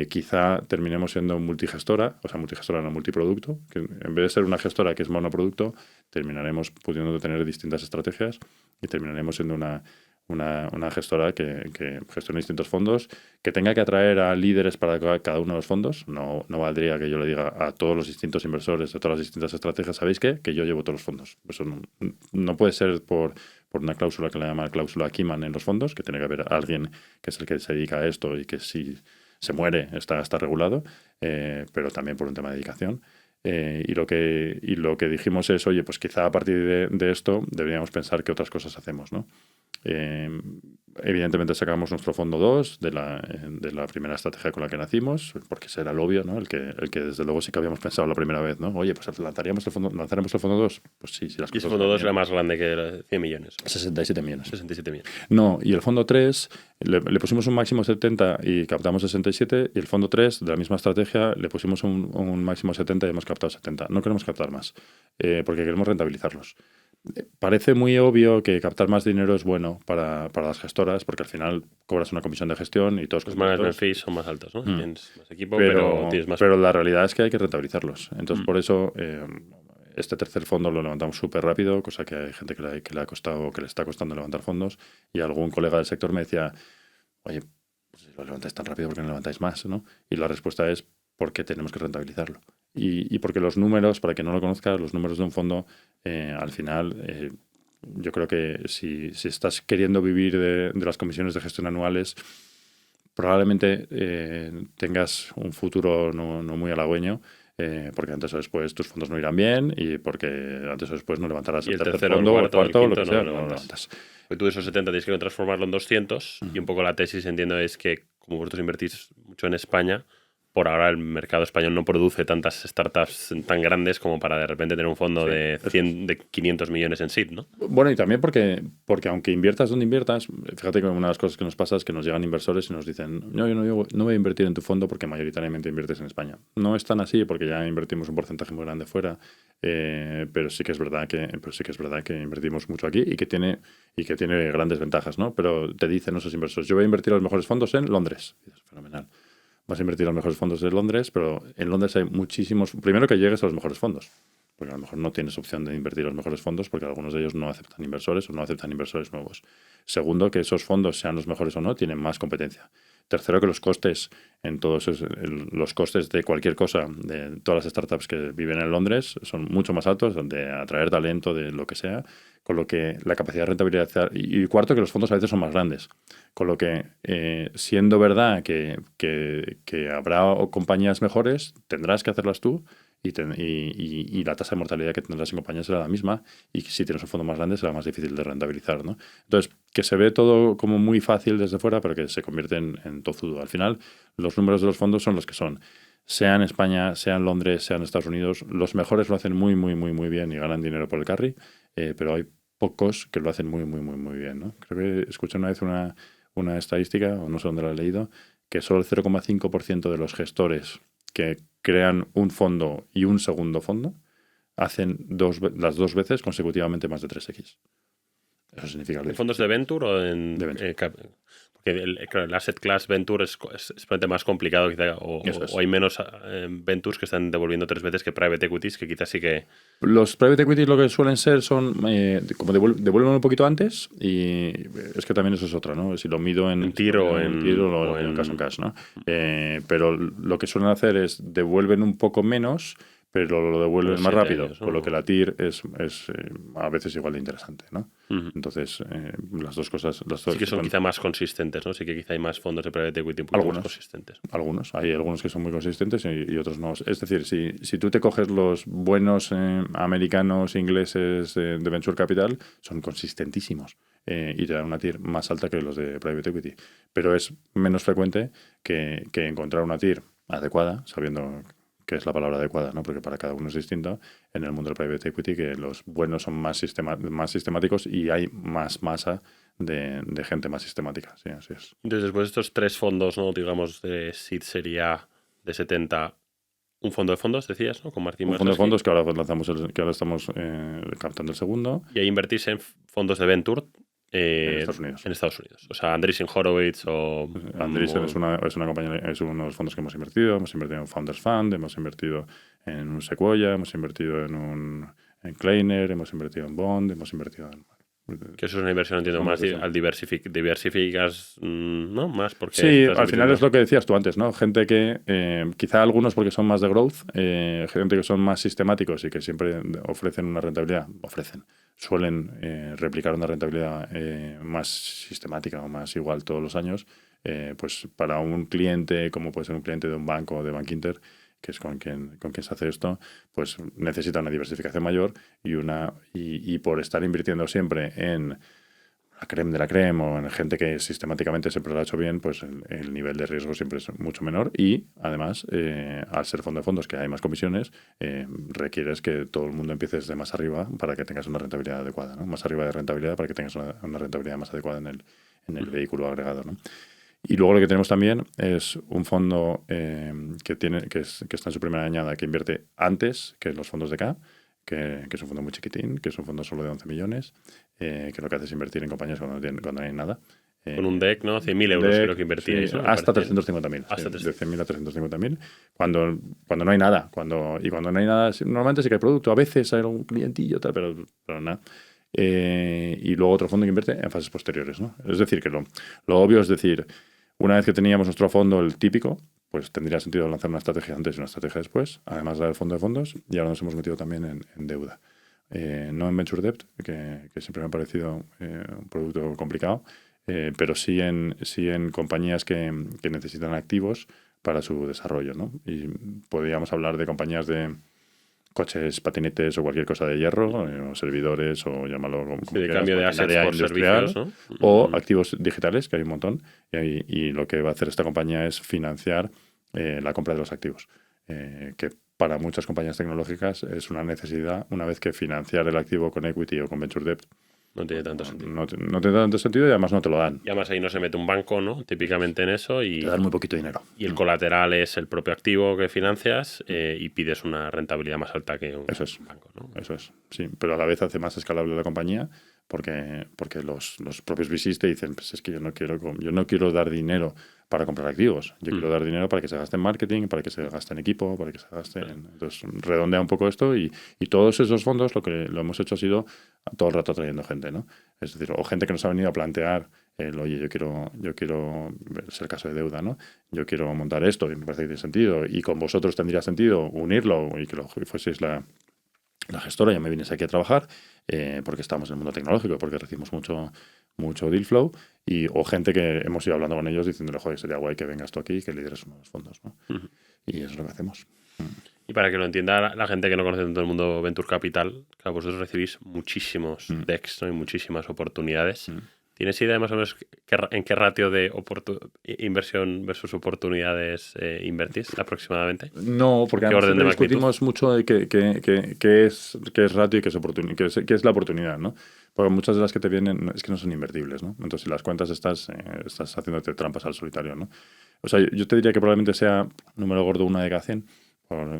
quizá terminemos siendo multigestora, o sea, multigestora no multiproducto, que en vez de ser una gestora que es monoproducto, terminaremos pudiendo tener distintas estrategias y terminaremos siendo una gestora que gestione distintos fondos, que tenga que atraer a líderes para cada uno de los fondos. No valdría que yo le diga a todos los distintos inversores de todas las distintas estrategias, ¿sabéis qué? Que yo llevo todos los fondos. Eso no puede ser por una cláusula que le llama cláusula Keyman en los fondos, que tiene que haber alguien que es el que se dedica a esto y que si se muere está regulado, pero también por un tema de dedicación. Y lo que dijimos es, oye, pues quizá a partir de esto deberíamos pensar qué otras cosas hacemos, ¿no? Evidentemente sacamos nuestro fondo 2 de la primera estrategia con la que nacimos, porque ese era el obvio, ¿no? El que desde luego sí que habíamos pensado la primera vez, ¿no? Oye, pues lanzaremos el fondo 2. Pues sí, las y ese cosas fondo 2 cambian. era más grande que 100 millones. 67 millones. 67 millones. No, y el fondo 3 le pusimos un máximo 70 y captamos 67, y el fondo 3 de la misma estrategia le pusimos un máximo 70 y hemos captado 70. No queremos captar más, porque queremos rentabilizarlos. Parece muy obvio que captar más dinero es bueno para las gestoras, porque al final cobras una comisión de gestión y todos Los management fees son más altos, ¿no? Tienes más equipo, pero tienes más... Pero la realidad es que hay que rentabilizarlos. Entonces, por eso, este tercer fondo lo levantamos súper rápido, cosa que hay gente que le ha costado, que le está costando levantar fondos. Y algún colega del sector me decía, oye, pues si lo levantáis tan rápido, ¿por qué no levantáis más, ¿no? Y la respuesta es, porque tenemos que rentabilizarlo. Y porque los números, para quien no lo conozca, los números de un fondo, al final, yo creo que si estás queriendo vivir de las comisiones de gestión anuales, probablemente tengas un futuro no muy halagüeño, porque antes o después tus fondos no irán bien y porque antes o después no levantarás y el tercer tercero, fondo o el cuarto, el lo quinto, que sea, no no lo levantas. levantas. Pues tú de esos 70 tienes que transformarlo en 200 y un poco la tesis, entiendo, es que como vosotros invertís mucho en España, por ahora el mercado español no produce tantas startups tan grandes como para de repente tener un fondo de 500 millones en seed, ¿no? Bueno, y también porque aunque inviertas donde inviertas, fíjate que una de las cosas que nos pasa es que nos llegan inversores y nos dicen, no, yo no voy a invertir en tu fondo porque mayoritariamente inviertes en España. No es tan así porque ya invertimos un porcentaje muy grande fuera, pero sí que es verdad que invertimos mucho aquí y que tiene grandes ventajas, ¿no? Pero te dicen esos inversores, yo voy a invertir los mejores fondos en Londres. Y dices, fenomenal. Vas a invertir en los mejores fondos de Londres, pero en Londres hay muchísimos... Primero que llegues a los mejores fondos, porque a lo mejor no tienes opción de invertir en los mejores fondos porque algunos de ellos no aceptan inversores o no aceptan inversores nuevos. Segundo, que esos fondos, sean los mejores o no, tienen más competencia. Tercero, que los costes en todos los costes de cualquier cosa, de todas las startups que viven en Londres, son mucho más altos, de atraer talento, de lo que sea, con lo que la capacidad de rentabilidad... Y cuarto, que los fondos a veces son más grandes. Con lo que, siendo verdad que habrá compañías mejores, tendrás que hacerlas tú y la tasa de mortalidad que tendrás en compañías será la misma, y si tienes un fondo más grande será más difícil de rentabilizar, ¿no? Entonces, que se ve todo como muy fácil desde fuera, pero que se convierte en tozudo. Al final, los números de los fondos son los que son. Sea en España, sea en Londres, sea en Estados Unidos, los mejores lo hacen muy, muy, muy, muy bien y ganan dinero por el carry, pero hay pocos que lo hacen muy, muy, muy, muy bien, ¿no? Creo que escuché una vez una estadística, o no sé dónde la he leído, que solo el 0,5% de los gestores que crean un fondo y un segundo fondo hacen las dos veces consecutivamente más de 3x. Eso significa... ¿En fondos de venture o en...? De venture. Porque claro, el asset class venture es bastante más complicado quizá, o hay menos ventures que están devolviendo 3 veces que private equities, que quizás sí que... Los private equities lo que suelen ser son como devuelven un poquito antes, y es que también eso es otra, ¿no? Si lo mido en TIR o en cash on cash, ¿no? Pero lo que suelen hacer es devuelven un poco menos, pero lo devuelven Los más 7 rápido, años, ¿no? con lo que la TIR es a veces igual de interesante, ¿no? Uh-huh. Entonces, las dos cosas... Sí que son quizá más consistentes, ¿no? Sí que quizá hay más fondos de private equity un poco más consistentes. Hay algunos que son muy consistentes y otros no. Es decir, si tú te coges los buenos americanos, ingleses de Venture Capital, son consistentísimos y te dan una TIR más alta que los de private equity. Pero es menos frecuente que encontrar una TIR adecuada, sabiendo que es la palabra adecuada, ¿no? Porque para cada uno es distinto, en el mundo del private equity, que los buenos son más sistemáticos y hay más masa de gente más sistemática. Sí, así es. Entonces, después de estos 3 fondos, ¿no? Digamos, de seed sería de 70, un fondo de fondos, decías, ¿no? Con Martín Un fondo de fondos que ahora lanzamos, que ahora estamos captando el segundo. Y ahí invertís en fondos de venture. En Estados Unidos. En Estados Unidos. O sea, Andreessen Horowitz o... Andreessen es una compañía, es uno de los fondos que hemos invertido. Hemos invertido en Founders Fund, hemos invertido en un Sequoia, hemos invertido en Kleiner, hemos invertido en Bond, hemos invertido en... Que eso es una inversión, entiendo, más al diversificas, ¿no? Más porque... Sí, al final es lo que decías tú antes, ¿no? Gente que, quizá algunos porque son más de growth, gente que son más sistemáticos y que siempre ofrecen una rentabilidad, suelen replicar una rentabilidad más sistemática o más igual todos los años, pues para un cliente, como puede ser un cliente de un banco o de Bankinter, que es con quien se hace esto, pues necesita una diversificación mayor y por estar invirtiendo siempre en la creme de la creme o en gente que sistemáticamente siempre lo ha hecho bien, pues el nivel de riesgo siempre es mucho menor y además, al ser fondo de fondos que hay más comisiones, requieres que todo el mundo empiece desde más arriba para que tengas una rentabilidad adecuada, ¿no? Más arriba de rentabilidad para que tengas una rentabilidad más adecuada en el vehículo agregado, ¿no? Y luego lo que tenemos también es un fondo que está en su primera añada, que invierte antes que los fondos de K, que es un fondo muy chiquitín, que es un fondo solo de 11 millones, que lo que hace es invertir en compañías cuando no hay nada. Con un deck, ¿no? 100.000 euros creo que invertíais. Sí, ¿no? hasta 350.000. Hasta Sí, de 100.000 a 350.000. Cuando no hay nada. Cuando no hay nada, normalmente sí que hay producto. A veces hay algún clientillo, tal, pero nada. Y luego otro fondo que invierte en fases posteriores, ¿no? Es decir, que lo obvio es decir, una vez que teníamos nuestro fondo, el típico, pues tendría sentido lanzar una estrategia antes y una estrategia después, además del fondo de fondos, y ahora nos hemos metido también en deuda. No en Venture Debt, que siempre me ha parecido un producto complicado, pero sí en compañías que necesitan activos para su desarrollo, ¿no? Y podríamos hablar de compañías de coches, patinetes o cualquier cosa de hierro, o servidores, o llámalo como de cambio de assets por servicios, ¿no? O activos digitales, que hay un montón, y lo que va a hacer esta compañía es financiar la compra de los activos, que para muchas compañías tecnológicas es una necesidad, una vez que financiar el activo con equity o con venture debt no tiene tanto sentido. No tiene tanto sentido y además no te lo dan. Y además ahí no se mete un banco, ¿no? Típicamente en eso. Y te dan muy poquito dinero. Y el colateral es el propio activo que financias y pides una rentabilidad más alta que un banco, ¿no? Eso es, sí. Pero a la vez hace más escalable la compañía porque los propios VCs te dicen, pues es que yo no quiero dar dinero para comprar activos. Yo quiero dar dinero para que se gaste en marketing, para que se gaste en equipo, para que se gaste en... Entonces, redondea un poco esto y todos esos fondos lo que lo hemos hecho ha sido todo el rato trayendo gente, ¿no? Es decir, o gente que nos ha venido a plantear oye, yo quiero, es el caso de deuda, ¿no? Yo quiero montar esto y me parece que tiene sentido y con vosotros tendría sentido unirlo y que fueseis la gestora, ya me vienes aquí a trabajar porque estamos en el mundo tecnológico, porque recibimos mucho deal flow o gente que hemos ido hablando con ellos diciéndole, joder, sería guay que vengas tú aquí y que lideres uno de los fondos, ¿no? Y eso es lo que hacemos. Y para que lo entienda la gente que no conoce tanto el mundo Venture Capital, claro, vosotros recibís muchísimos decks, ¿no? Y muchísimas oportunidades. ¿Tienes idea más o menos en qué ratio de inversión versus oportunidades invertís aproximadamente? No, porque además discutimos mucho de qué es ratio y qué es la oportunidad, ¿no? Porque muchas de las que te vienen es que no son invertibles, ¿no? Entonces, si las cuentas estás haciéndote trampas al solitario, ¿no? O sea, yo te diría que probablemente sea número gordo 1 de cada 100,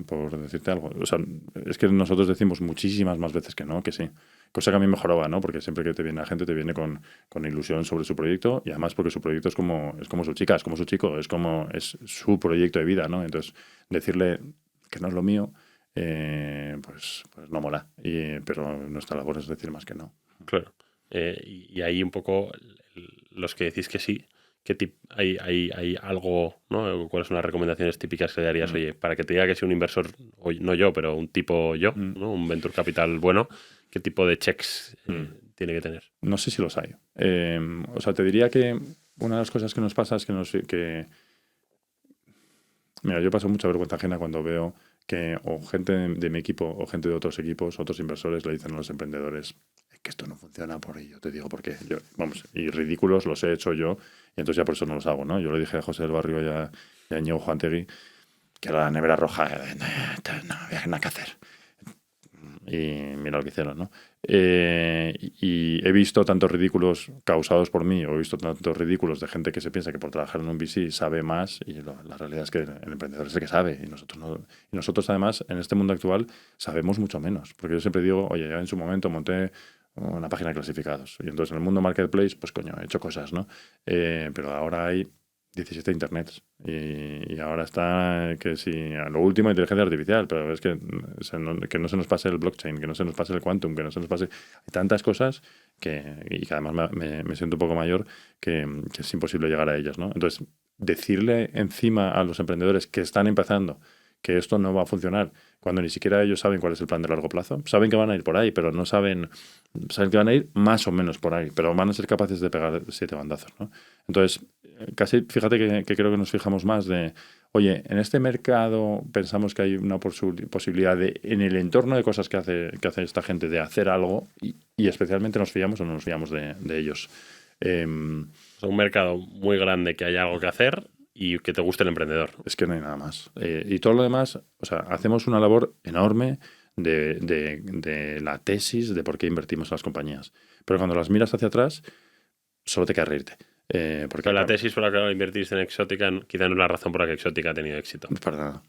por decirte algo. O sea, es que nosotros decimos muchísimas más veces que no, que sí. Cosa que a mí me mejoraba, ¿no? Porque siempre que te viene la gente te viene con ilusión sobre su proyecto y además porque su proyecto es como su chica, es como su chico, es su proyecto de vida, ¿no? Entonces, decirle que no es lo mío, pues no mola. Pero nuestra labor es decir más que no. Claro. Y ahí un poco los que decís que sí, ¿qué hay algo, ¿no? ¿Cuáles son las recomendaciones típicas que le darías? Oye, para que te diga que soy un inversor, no yo, pero un tipo yo, ¿no? Un venture capital bueno, ¿qué tipo de checks tiene que tener? No sé si los hay. O sea, te diría que una de las cosas que nos pasa es que mira, yo paso mucha vergüenza ajena cuando veo que o gente de mi equipo o gente de otros equipos, otros inversores le dicen a los emprendedores que esto no funciona por ello. Te digo por qué. Y ridículos los he hecho yo y entonces ya por eso no los hago, ¿no? Yo le dije a José del Barrio y a Ñigo Juantegui que era la nevera roja, no había nada que hacer. Y mira lo que hicieron, ¿no? Y he visto tantos ridículos causados por mí, o he visto tantos ridículos de gente que se piensa que por trabajar en un VC sabe más, y la realidad es que el emprendedor es el que sabe, y nosotros no. Y nosotros además, en este mundo actual, sabemos mucho menos. Porque yo siempre digo, oye, ya en su momento monté una página de clasificados. Y entonces en el mundo marketplace, pues coño, he hecho cosas, ¿no? Pero ahora hay 17 internets. Y ahora está que si a lo último inteligencia artificial, pero es que, que no se nos pase el blockchain, que no se nos pase el quantum, que no se nos pase... Hay tantas cosas y que además me siento un poco mayor que es imposible llegar a ellas, ¿no? Entonces, decirle encima a los emprendedores que están empezando que esto no va a funcionar, cuando ni siquiera ellos saben cuál es el plan de largo plazo. Saben que van a ir por ahí, pero no saben que van a ir más o menos por ahí, pero van a ser capaces de pegar 7 bandazos, ¿no? Entonces, casi fíjate que creo que nos fijamos más de, oye, en este mercado pensamos que hay una posibilidad de, en el entorno de cosas que hace esta gente, de hacer algo y especialmente nos fiamos o no nos fiamos de ellos. Es un mercado muy grande que hay algo que hacer y que te guste el emprendedor. Es que no hay nada más. Y todo lo demás, o sea, hacemos una labor enorme de la tesis de por qué invertimos en las compañías. Pero cuando las miras hacia atrás, solo te queda reírte. Porque la tesis por la que invertiste en Exótica quizá no es la razón por la que Exótica ha tenido éxito. Para nada.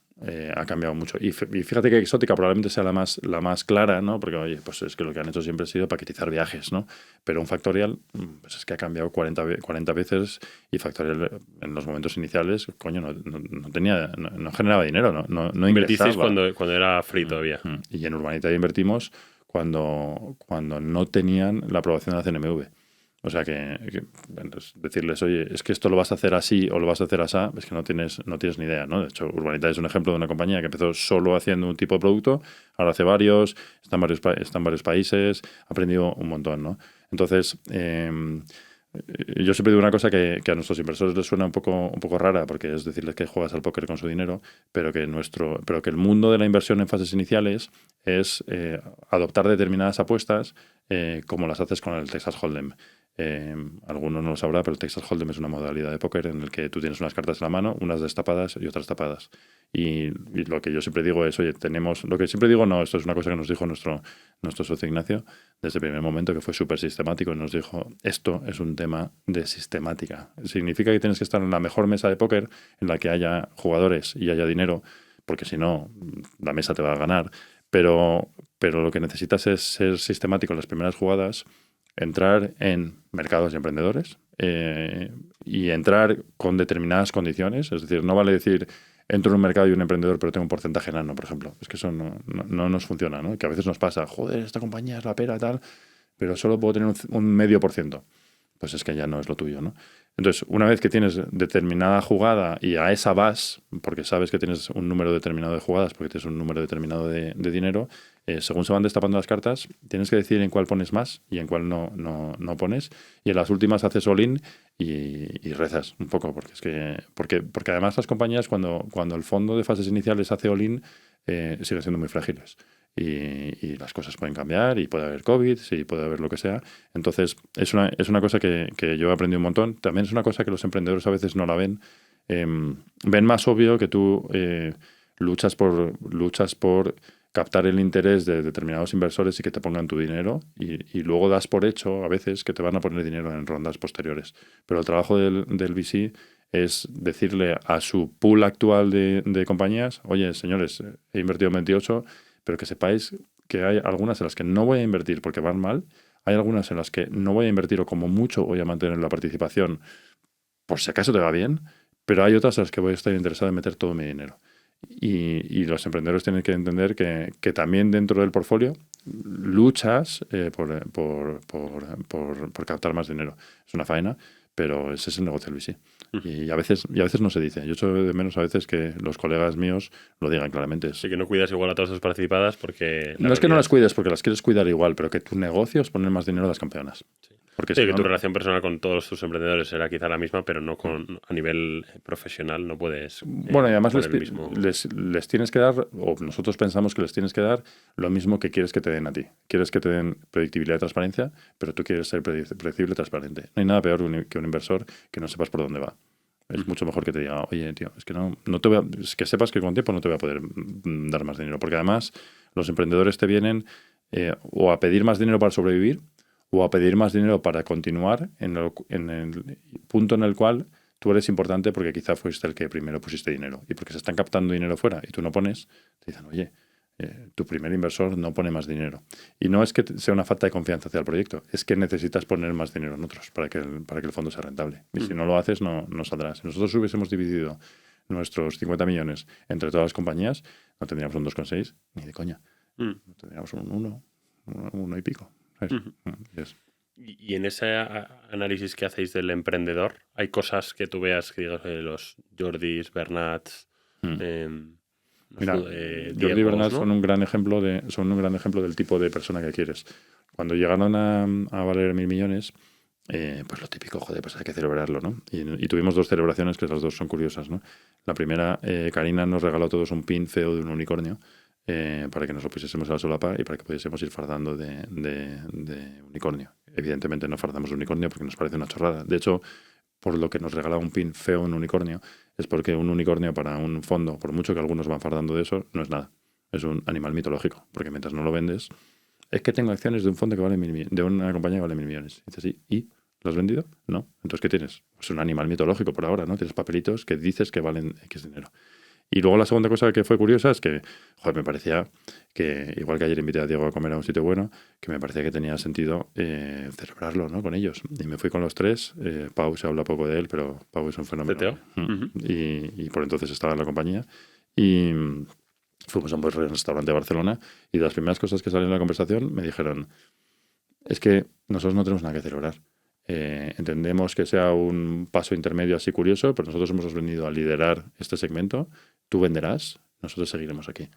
Ha cambiado mucho. Y fíjate que Exótica probablemente sea la más clara, ¿no? Porque, oye, pues es que lo que han hecho siempre ha sido paquetizar viajes, ¿no? Pero un Factorial, pues es que ha cambiado 40 veces y Factorial en los momentos iniciales, coño, no generaba dinero, no invertisteis cuando era free todavía. Y en Urbanita invertimos cuando no tenían la aprobación de la CNMV. O sea que decirles, oye, es que esto lo vas a hacer así o lo vas a hacer así, es que no tienes ni idea, ¿no? De hecho, Urbanita es un ejemplo de una compañía que empezó solo haciendo un tipo de producto, ahora hace varios, está en varios países, ha aprendido un montón, ¿no? Entonces, yo siempre digo una cosa que a nuestros inversores les suena un poco rara, porque es decirles que juegas al póker con su dinero, pero que el mundo de la inversión en fases iniciales es adoptar determinadas apuestas como las haces con el Texas Hold'em. Alguno no lo sabrá, pero el Texas Hold'em es una modalidad de póker en el que tú tienes unas cartas en la mano, unas destapadas y otras tapadas. Y lo que yo siempre digo es, oye, lo que siempre digo, no, esto es una cosa que nos dijo nuestro socio Ignacio desde el primer momento, que fue súper sistemático, y nos dijo, esto es un tema de sistemática. Significa que tienes que estar en la mejor mesa de póker en la que haya jugadores y haya dinero, porque si no, la mesa te va a ganar. Pero lo que necesitas es ser sistemático en las primeras jugadas, entrar en mercados y emprendedores y entrar con determinadas condiciones. Es decir, no vale decir, entro en un mercado y un emprendedor, pero tengo un porcentaje enano, por ejemplo. Es que eso no nos funciona, ¿no? Que a veces nos pasa, joder, esta compañía es la pera, tal, pero solo puedo tener un medio por ciento. Pues es que ya no es lo tuyo, ¿no? Entonces, una vez que tienes determinada jugada y a esa vas, porque sabes que tienes un número determinado de jugadas, porque tienes un número determinado de dinero, según se van destapando las cartas, tienes que decidir en cuál pones más y en cuál no pones. Y en las últimas haces all-in y rezas un poco, porque además las compañías, cuando el fondo de fases iniciales hace all-in, siguen siendo muy frágiles. Y las cosas pueden cambiar y puede haber COVID, sí, puede haber lo que sea. Entonces, es una cosa que yo he aprendido un montón. También es una cosa que los emprendedores a veces no la ven. Ven más obvio que tú luchas por captar el interés de determinados inversores y que te pongan tu dinero y luego das por hecho a veces que te van a poner dinero en rondas posteriores. Pero el trabajo del VC es decirle a su pool actual de compañías, oye, señores, he invertido en 28, pero que sepáis que hay algunas en las que no voy a invertir porque van mal, hay algunas en las que no voy a invertir o como mucho voy a mantener la participación por si acaso te va bien, pero hay otras en las que voy a estar interesado en meter todo mi dinero. Y los emprendedores tienen que entender que también dentro del portfolio luchas por captar más dinero. Es una faena, pero ese es el negocio del VC. Y a veces no se dice. Yo echo de menos a veces que los colegas míos lo digan claramente. Sí, que no cuidas igual a todas tus participadas porque... No es que no las cuides porque las quieres cuidar igual, pero que tu negocio es poner más dinero a las campeonas. Sí. Porque sí, que tu relación personal con todos tus emprendedores será quizá la misma, pero no a nivel profesional no puedes... Bueno, y además les tienes que dar, o nosotros pensamos que les tienes que dar lo mismo que quieres que te den a ti. Quieres que te den predictibilidad y transparencia, pero tú quieres ser predecible y transparente. No hay nada peor que un inversor que no sepas por dónde va. Es mucho mejor que te diga, oye, tío, es que no te es que sepas que con tiempo no te voy a poder dar más dinero. Porque además los emprendedores te vienen o a pedir más dinero para sobrevivir o a pedir más dinero para continuar en el punto en el cual tú eres importante porque quizá fuiste el que primero pusiste dinero y porque se están captando dinero fuera y tú no pones, te dicen, oye, tu primer inversor no pone más dinero. Y no es que sea una falta de confianza hacia el proyecto, es que necesitas poner más dinero en otros para que el fondo sea rentable. Y si no lo haces, no saldrá. Si nosotros hubiésemos dividido nuestros 50 millones entre todas las compañías, no tendríamos un 2,6 ni de coña. Tendríamos un 1 y pico. ¿Sabes? Yes. Y en ese análisis que hacéis del emprendedor, ¿hay cosas que tú veas que digas los Jordis, Bernats, Mira, Jordi Diegos, y Bernat ¿no? son un gran ejemplo del tipo de persona que quieres. Cuando llegaron a valer 1.000 millones, pues lo típico, joder, pues hay que celebrarlo, ¿no? Y tuvimos 2 celebraciones que las 2 son curiosas, ¿no? La primera, Karina nos regaló a todos un pin feo de un unicornio para que nos lo pusiésemos a la solapa y para que pudiésemos ir fardando de unicornio. Evidentemente no fardamos de unicornio porque nos parece una chorrada. De hecho, por lo que nos regala un pin feo un unicornio, es porque un unicornio para un fondo, por mucho que algunos van fardando de eso, no es nada. Es un animal mitológico, porque mientras no lo vendes, es que tengo acciones de un fondo que vale 1.000 millones, de una compañía que vale 1.000 millones. Y dices, ¿y? ¿Lo has vendido? No. Entonces, ¿qué tienes? Es un animal mitológico por ahora, ¿no? Tienes papelitos que dices que valen X dinero. Y luego la segunda cosa que fue curiosa es que, joder, me parecía que, igual que ayer invité a Diego a comer a un sitio bueno, que me parecía que tenía sentido celebrarlo, ¿no? Con ellos. Y me fui con los 3. Pau se habla poco de él, pero Pau es un fenómeno. CTO. Y por entonces estaba en la compañía. Y fuimos a un buen restaurante de Barcelona y de las primeras cosas que salieron en la conversación me dijeron, es que nosotros no tenemos nada que celebrar. Entendemos que sea un paso intermedio así curioso, pero nosotros hemos venido a liderar este segmento. Tú venderás, nosotros seguiremos aquí.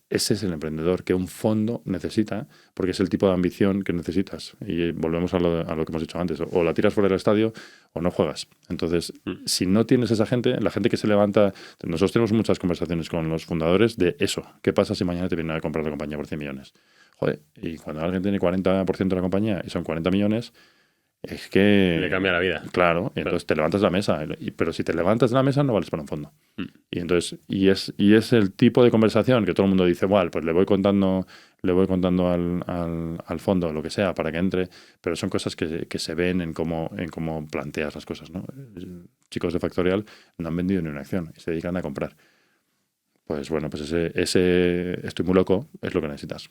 Ese es el emprendedor que un fondo necesita, porque es el tipo de ambición que necesitas. Y volvemos a lo que hemos dicho antes. O la tiras fuera del estadio o no juegas. Entonces, si no tienes esa gente, la gente que se levanta... Nosotros tenemos muchas conversaciones con los fundadores de eso. ¿Qué pasa si mañana te vienen a comprar la compañía por 100 millones? Joder, y cuando alguien tiene 40% de la compañía y son 40 millones... Es que... Le cambia la vida. Claro, y entonces te levantas de la mesa. Pero si te levantas de la mesa no vales para un fondo. Y entonces es el tipo de conversación que todo el mundo dice, bueno, pues le voy contando al fondo lo que sea para que entre, pero son cosas que se ven en cómo planteas las cosas, ¿no? Chicos de Factorial no han vendido ni una acción y se dedican a comprar. Pues bueno, pues ese estoy muy loco es lo que necesitas.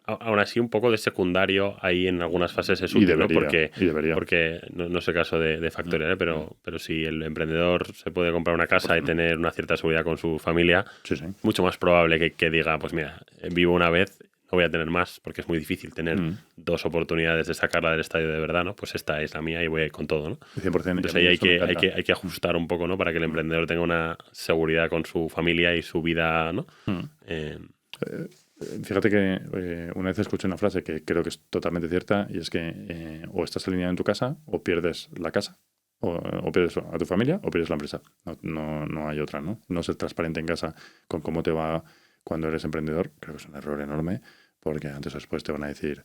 Aún así, un poco de secundario ahí en algunas fases es útil, ¿no? Porque no es el caso de Factorial, pero si el emprendedor se puede comprar una casa y tener una cierta seguridad con su familia, sí. mucho más probable que diga, pues mira, vivo una vez, no voy a tener más, porque es muy difícil tener 2 oportunidades de sacarla del estadio de verdad, ¿no? Pues esta es la mía y voy con todo, ¿no? 100%. Entonces ahí hay que ajustar un poco, ¿no? Para que el emprendedor tenga una seguridad con su familia y su vida, ¿no? Fíjate que una vez escuché una frase que creo que es totalmente cierta y es que o estás alineado en tu casa o pierdes la casa o pierdes a tu familia o pierdes la empresa. No hay otra, ¿no? No ser transparente en casa con cómo te va cuando eres emprendedor creo que es un error enorme porque antes o después te van a decir,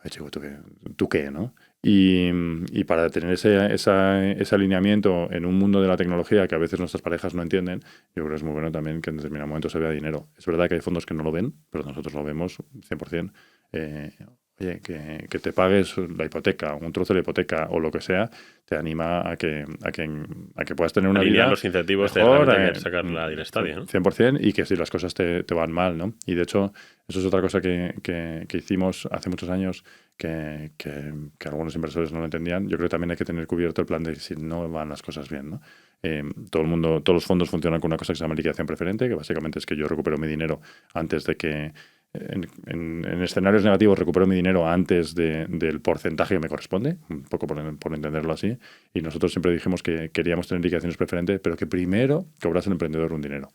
ay chico, ¿tú qué? ¿No? Y para tener ese alineamiento en un mundo de la tecnología que a veces nuestras parejas no entienden, yo creo que es muy bueno también que en determinado momento se vea dinero. Es verdad que hay fondos que no lo ven, pero nosotros lo vemos 100%. Oye, que te pagues la hipoteca, un trozo de la hipoteca o lo que sea, te anima a que puedas tener una alinear vida los incentivos mejor, de sacarla del estadio, ¿no? 100%, y que si las cosas te van mal, ¿no? Y de hecho, eso es otra cosa que hicimos hace muchos años que algunos inversores no lo entendían. Yo creo que también hay que tener cubierto el plan de si no van las cosas bien, ¿no? Todos los fondos funcionan con una cosa que se llama liquidación preferente, que básicamente es que yo recupero mi dinero antes de que en escenarios negativos recupero mi dinero antes del porcentaje que me corresponde, un poco por entenderlo así, y nosotros siempre dijimos que queríamos tener liquidaciones preferentes, pero que primero cobrase el emprendedor un dinero.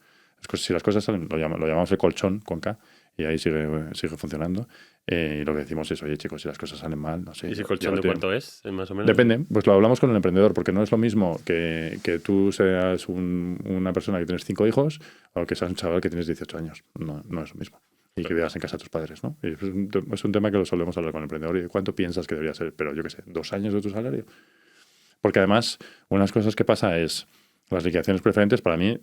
Si las cosas salen, lo llamamos el colchón con K, y ahí sigue funcionando. Y lo que decimos es, oye chicos, si las cosas salen mal, no sé. ¿Y ese colchón de cuánto es, más o menos? Depende, pues lo hablamos con el emprendedor, porque no es lo mismo que tú seas una persona que tienes 5 hijos o que seas un chaval que tienes 18 años. No es lo mismo. Y que vivas en casa de tus padres, ¿no? Y es un tema que lo solemos hablar con el emprendedor. ¿Y cuánto piensas que debería ser? Pero yo qué sé, 2 años de tu salario. Porque además, unas cosas que pasa es, las liquidaciones preferentes, para mí,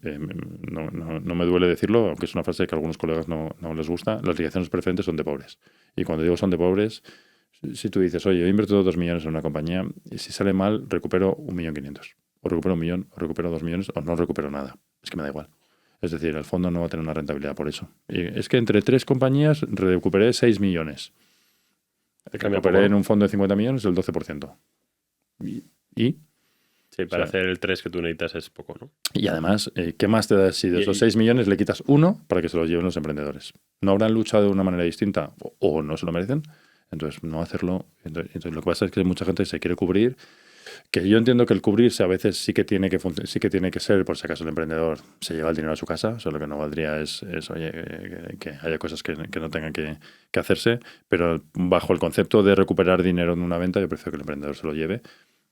no me duele decirlo, aunque es una frase que a algunos colegas no les gusta, las liquidaciones preferentes son de pobres. Y cuando digo son de pobres, si tú dices, oye, yo invierto 2 millones en una compañía y si sale mal, recupero 1.500.000. O recupero 1 millón, o recupero 2 millones, o no recupero nada. Es que me da igual. Es decir, el fondo no va a tener una rentabilidad por eso. Y es que entre 3 compañías recuperé 6 millones. Recuperé en un fondo de 50 millones el 12%. ¿Y? Sí, para hacer el 3 que tú necesitas es poco, ¿no? Y además, ¿qué más te da si de esos 6 millones le quitas 1 para que se los lleven los emprendedores? ¿No habrán luchado de una manera distinta o no se lo merecen? Entonces, no hacerlo. Entonces, lo que pasa es que mucha gente se quiere cubrir. Que yo entiendo que el cubrirse a veces sí que tiene que ser, por si acaso el emprendedor se lleva el dinero a su casa. O sea, lo que no valdría es oye, que haya cosas que no tengan que hacerse. Pero bajo el concepto de recuperar dinero en una venta, yo prefiero que el emprendedor se lo lleve.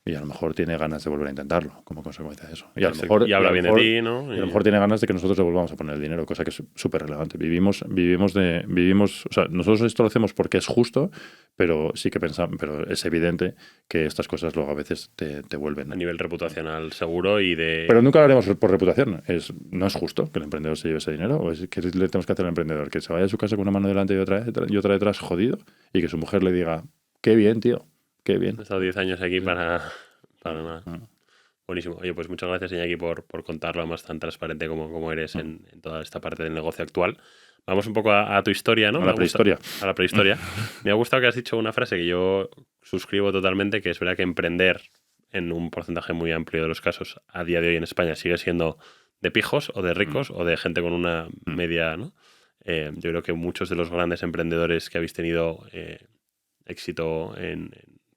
Y a lo mejor tiene ganas de volver a intentarlo como consecuencia de eso. Y a lo mejor, habla bien de ti, ¿no? Y a lo mejor tiene ganas de que nosotros le volvamos a poner el dinero, cosa que es súper relevante. O sea, nosotros esto lo hacemos porque es justo, pero sí que pensamos, pero es evidente que estas cosas luego a veces te vuelven. A nivel reputacional seguro y de... Pero nunca lo haremos por reputación. No es justo que el emprendedor se lleve ese dinero. ¿O es que le tenemos que hacer al emprendedor? Que se vaya a su casa con una mano delante y otra detrás jodido y que su mujer le diga, qué bien, tío. Qué bien. He estado 10 años aquí para nada. Buenísimo. Oye, pues muchas gracias, Iñaki, por contarlo más tan transparente como eres en toda esta parte del negocio actual. Vamos un poco a tu historia, ¿no? A la prehistoria. A la prehistoria. Me ha gustado que has dicho una frase que yo suscribo totalmente, que es verdad que emprender en un porcentaje muy amplio de los casos a día de hoy en España sigue siendo de pijos o de ricos o de gente con una media, ¿no? Yo creo que muchos de los grandes emprendedores que habéis tenido éxito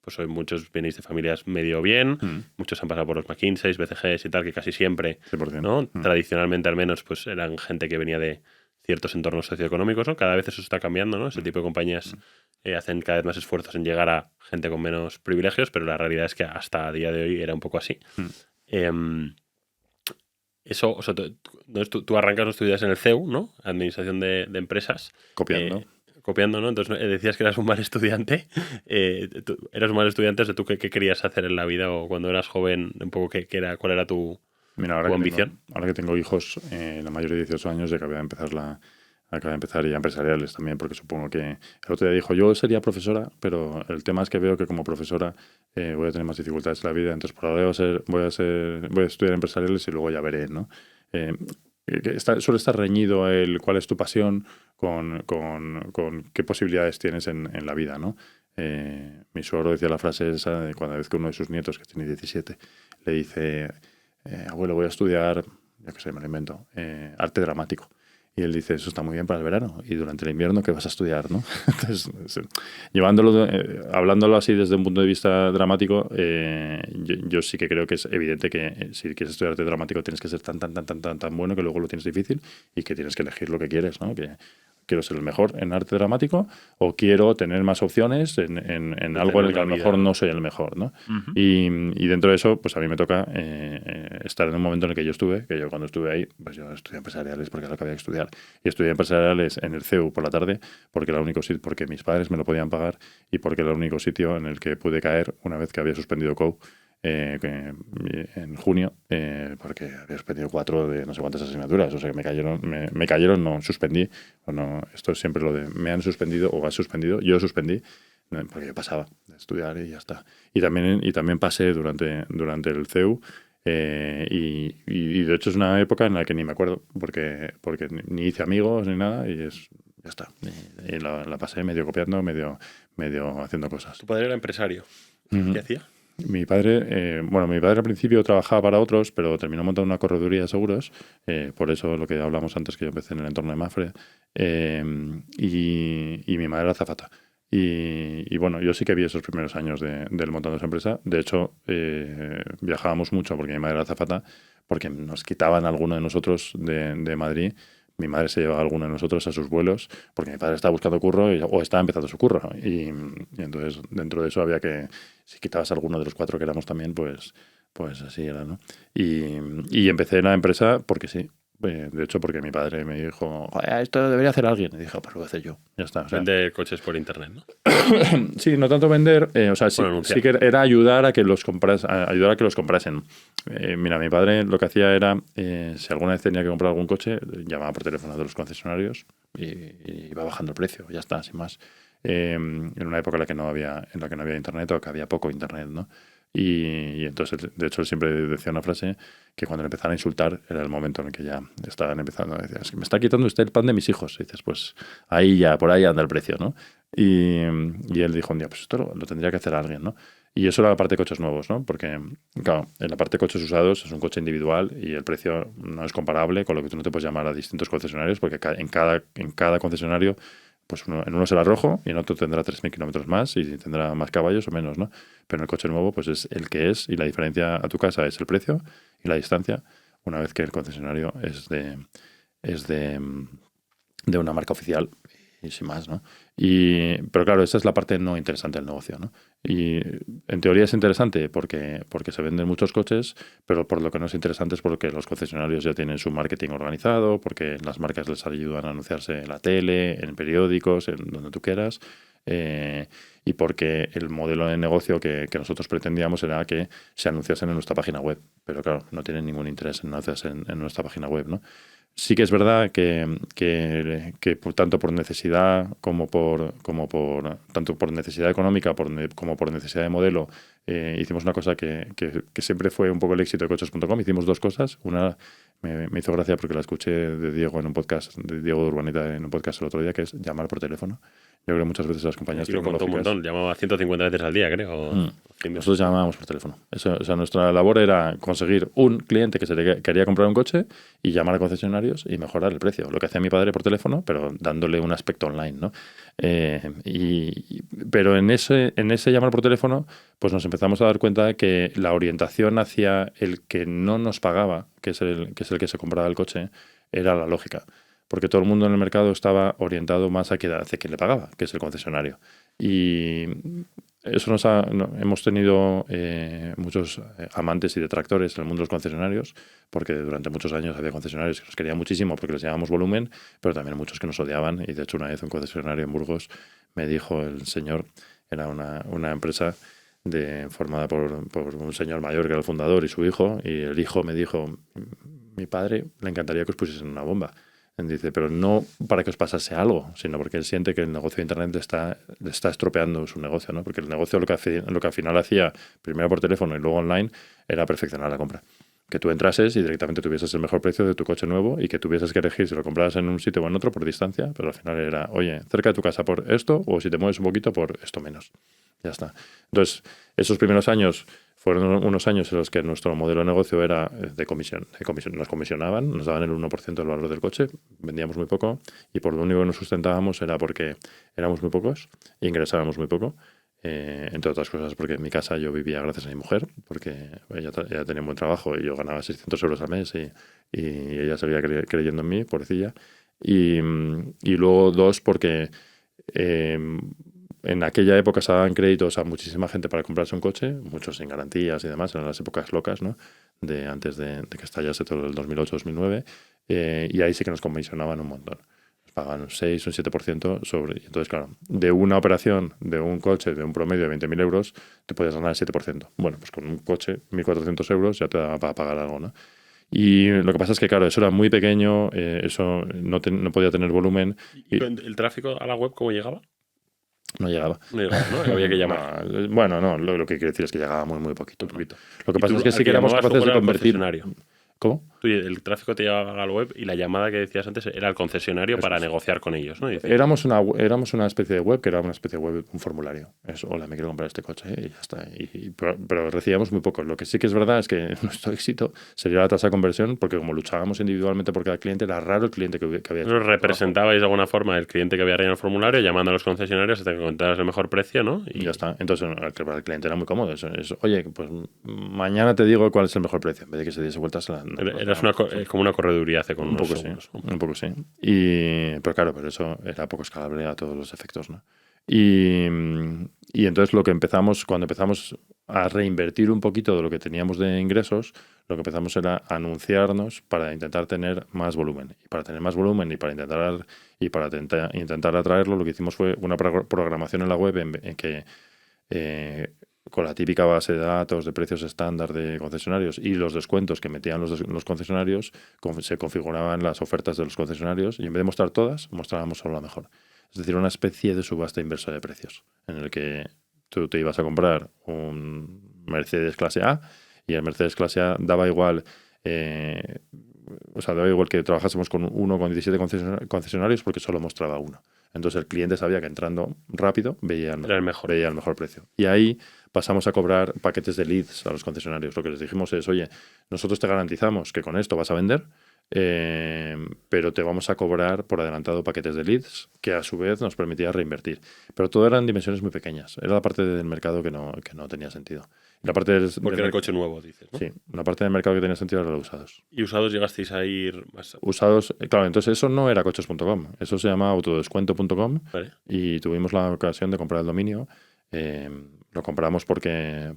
pues hoy muchos venís de familias medio bien, muchos han pasado por los McKinsey, BCGs y tal, que casi siempre, 100%. ¿no? Tradicionalmente al menos, pues eran gente que venía de ciertos entornos socioeconómicos, ¿no? Cada vez eso está cambiando, ¿no? Ese tipo de compañías hacen cada vez más esfuerzos en llegar a gente con menos privilegios, pero la realidad es que hasta a día de hoy era un poco así. Eso, o sea, tú arrancas los estudios en el CEU, ¿no? Administración de empresas. Copiando, ¿no? Entonces decías que eras un mal estudiante. ¿Eras un mal estudiante? ¿Tú qué querías hacer en la vida o cuando eras joven? Un poco cuál era tu ambición. Ahora que tengo hijos, la mayoría de 18 años, ya acabé de empezar ya empresariales también, porque supongo que el otro día dijo, yo sería profesora, pero el tema es que veo que como profesora voy a tener más dificultades en la vida, entonces por ahora voy a estudiar empresariales y luego ya veré, ¿no? Suele estar reñido el cuál es tu pasión con qué posibilidades tienes en la vida, ¿no? Mi suegro decía la frase esa de cuando vez que uno de sus nietos, que tiene 17, le dice, abuelo, voy a estudiar, ya que sé, me lo invento, arte dramático. Y él dice, eso está muy bien para el verano. Y durante el invierno, ¿qué vas a estudiar, no? Entonces, hablándolo así desde un punto de vista dramático, yo sí que creo que es evidente que si quieres estudiar arte dramático tienes que ser tan bueno que luego lo tienes difícil y que tienes que elegir lo que quieres, ¿no? Que quiero ser el mejor en arte dramático o quiero tener más opciones en algo en el que a lo mejor no soy el mejor, ¿no? Y dentro de eso, pues a mí me toca estar en un momento en el que yo cuando estuve ahí, pues yo estudié empresariales porque era lo que había que estudiar. Y estudié empresariales en el CEU por la tarde porque porque mis padres me lo podían pagar y porque era el único sitio en el que pude caer una vez que había suspendido COU. En junio, porque había suspendido 4 de no sé cuántas asignaturas, o sea que me cayeron, no, suspendí, no, esto es siempre lo de me han suspendido o has suspendido, yo suspendí, porque yo pasaba de estudiar y ya está. Y también pasé durante el CEU, y de hecho es una época en la que ni me acuerdo, porque ni hice amigos ni nada, y ya está. Y la pasé medio copiando, medio haciendo cosas. ¿Tu padre era empresario? ¿Qué hacía? Mi padre al principio trabajaba para otros, pero terminó montando una correduría de seguros, por eso lo que hablamos antes, que yo empecé en el entorno de Mapfre, y mi madre era azafata. Y bueno, yo sí que vi esos primeros años del montando esa empresa. De hecho, viajábamos mucho porque mi madre era azafata, porque nos quitaban a alguno de nosotros de Madrid. Mi madre se llevaba a alguno de nosotros a sus vuelos porque mi padre estaba buscando curro o estaba empezando su curro. Y entonces, dentro de eso había que, si quitabas a alguno de los 4 que éramos también, pues así era, ¿no? Y empecé en la empresa porque sí. De hecho, porque mi padre me dijo, esto debería hacer alguien. Y dije, pues lo voy a hacer yo. Ya está. Vender coches por internet, ¿no? Sí, no tanto vender. Sí que era ayudar a que los comprasen. Mira, mi padre lo que hacía era, si alguna vez tenía que comprar algún coche, llamaba por teléfono de los concesionarios y iba bajando el precio. Ya está, sin más. En una época en la que no había internet o que había poco internet, ¿no? Y entonces, de hecho, él siempre decía una frase que cuando le empezaron a insultar era el momento en el que ya estaban empezando a decir, es que me está quitando usted el pan de mis hijos. Y dices, pues ahí ya, por ahí anda el precio, ¿no? Y él dijo un día, pues esto lo tendría que hacer alguien, ¿no? Y eso era la parte de coches nuevos, ¿no? Porque, claro, en la parte de coches usados es un coche individual y el precio no es comparable, con lo que tú no te puedes llamar a distintos concesionarios, porque en cada concesionario, pues en uno será rojo y en otro tendrá 3.000 kilómetros más y tendrá más caballos o menos, ¿no? Pero en el coche nuevo, pues es el que es, y la diferencia a tu casa es el precio y la distancia, una vez que el concesionario es de una marca oficial y sin más, ¿no? Pero claro, esa es la parte no interesante del negocio, ¿no? Y en teoría es interesante porque se venden muchos coches, pero por lo que no es interesante es porque los concesionarios ya tienen su marketing organizado, porque las marcas les ayudan a anunciarse en la tele, en periódicos, en donde tú quieras, y porque el modelo de negocio que nosotros pretendíamos era que se anunciasen en nuestra página web. Pero claro, no tienen ningún interés en anunciarse en nuestra página web, ¿no? Sí que es verdad que tanto por necesidad tanto por necesidad económica como por necesidad de modelo, hicimos una cosa que siempre fue un poco el éxito de coches.com. Hicimos dos cosas. Una me hizo gracia porque la escuché de Diego en un podcast, de Diego de Urbanita en un podcast el otro día, que es llamar por teléfono. Yo creo que muchas veces las compañías Lo contó un montón, llamaba 150 veces al día, creo. Nosotros llamábamos por teléfono. O sea, nuestra labor era conseguir un cliente que quería comprar un coche y llamar a concesionarios y mejorar el precio. Lo que hacía mi padre por teléfono, pero dándole un aspecto online, ¿no? Pero en ese llamar por teléfono, pues nos empezamos a dar cuenta de que la orientación hacia el que no nos pagaba, que es el que se compraba el coche, era la lógica. Porque todo el mundo en el mercado estaba orientado más hacia quien le pagaba, que es el concesionario. Y eso hemos tenido muchos amantes y detractores en el mundo de los concesionarios, porque durante muchos años había concesionarios que nos querían muchísimo porque les llevábamos volumen, pero también muchos que nos odiaban. Y de hecho una vez un concesionario en Burgos me dijo, el señor, era una empresa formada por un señor mayor que era el fundador y su hijo, y el hijo me dijo, mi padre le encantaría que os pusiesen una bomba. Dice, pero no para que os pasase algo, sino porque él siente que el negocio de Internet le está estropeando su negocio, ¿no? Porque el negocio lo que al final hacía, primero por teléfono y luego online, era perfeccionar la compra. Que tú entrases y directamente tuvieses el mejor precio de tu coche nuevo y que tuvieses que elegir si lo comprabas en un sitio o en otro por distancia, pero al final era, oye, cerca de tu casa por esto o si te mueves un poquito por esto menos. Ya está. Entonces, esos primeros años fueron unos años en los que nuestro modelo de negocio era de comisión. Nos comisionaban, nos daban el 1% del valor del coche, vendíamos muy poco y por lo único que nos sustentábamos era porque éramos muy pocos e ingresábamos muy poco. Entre otras cosas porque en mi casa yo vivía gracias a mi mujer, porque ella tenía un buen trabajo y yo ganaba 600 euros al mes y ella seguía creyendo en mí, pobrecilla. Y luego dos, porque en aquella época se daban créditos a muchísima gente para comprarse un coche, muchos sin garantías y demás, eran las épocas locas, ¿no? Antes de que estallase todo el 2008-2009, y ahí sí que nos comisionaban un montón. Nos pagaban un 6 o un 7% sobre... Entonces, claro, de una operación, de un coche, de un promedio de 20.000 euros, te puedes ganar el 7%. Bueno, pues con un coche, 1.400 euros, ya te da para pagar algo, ¿no? Y lo que pasa es que, claro, eso era muy pequeño, eso no podía tener volumen. ¿Y el tráfico a la web cómo llegaba? No llegaba. No llegaba, ¿no? Había que llamar. No, bueno, no, lo que quiero decir es que llegaba muy, muy poquito. Lo que pasa es que sí que éramos capaces de convertir... ¿Cómo? Tú, el tráfico te llevaba a la web y la llamada que decías antes era al concesionario para negociar con ellos, ¿no? Éramos una especie de web que era una especie de web, un formulario. Hola, me quiero comprar este coche y ya está. Pero recibíamos muy poco. Lo que sí que es verdad es que nuestro éxito sería la tasa de conversión, porque como luchábamos individualmente por cada cliente, era raro el cliente que había hecho. Pero representabais de alguna forma el cliente que había rellenado el formulario, llamando a los concesionarios hasta que encontraras el mejor precio, ¿no? Y ya está. Entonces, para el cliente era muy cómodo. Oye, pues mañana te digo cuál es el mejor precio, en vez de que se diese vueltas a la... Eras como una correduría hace con un poco segundos. Sí, un poco sí. Pero claro, pero eso era poco escalable a todos los efectos, ¿no? Y entonces cuando empezamos a reinvertir un poquito de lo que teníamos de ingresos, lo que empezamos era anunciarnos para intentar tener más volumen. Y para tener más volumen y para intentar atraerlo, lo que hicimos fue una programación en la web en que con la típica base de datos de precios estándar de concesionarios y los descuentos que metían los concesionarios, se configuraban las ofertas de los concesionarios y en vez de mostrar todas, mostrábamos solo la mejor. Es decir, una especie de subasta inversa de precios, en el que tú te ibas a comprar un Mercedes clase A, y el Mercedes clase A daba igual, daba igual que trabajásemos con 17 concesionarios porque solo mostraba uno. Entonces el cliente sabía que entrando rápido veía el mejor precio. Y ahí pasamos a cobrar paquetes de leads a los concesionarios. Lo que les dijimos es, oye, nosotros te garantizamos que con esto vas a vender, pero te vamos a cobrar por adelantado paquetes de leads que a su vez nos permitía reinvertir. Pero todo eran dimensiones muy pequeñas. Era la parte del mercado que no tenía sentido. La parte porque era el coche nuevo, dices, ¿no? Sí, la parte del mercado que tenía sentido era los usados. ¿Y usados llegasteis a ir más? Usados, claro, entonces eso no era coches.com, eso se llama autodescuento.com, ¿Vale? y tuvimos la ocasión de comprar el dominio. Lo compramos porque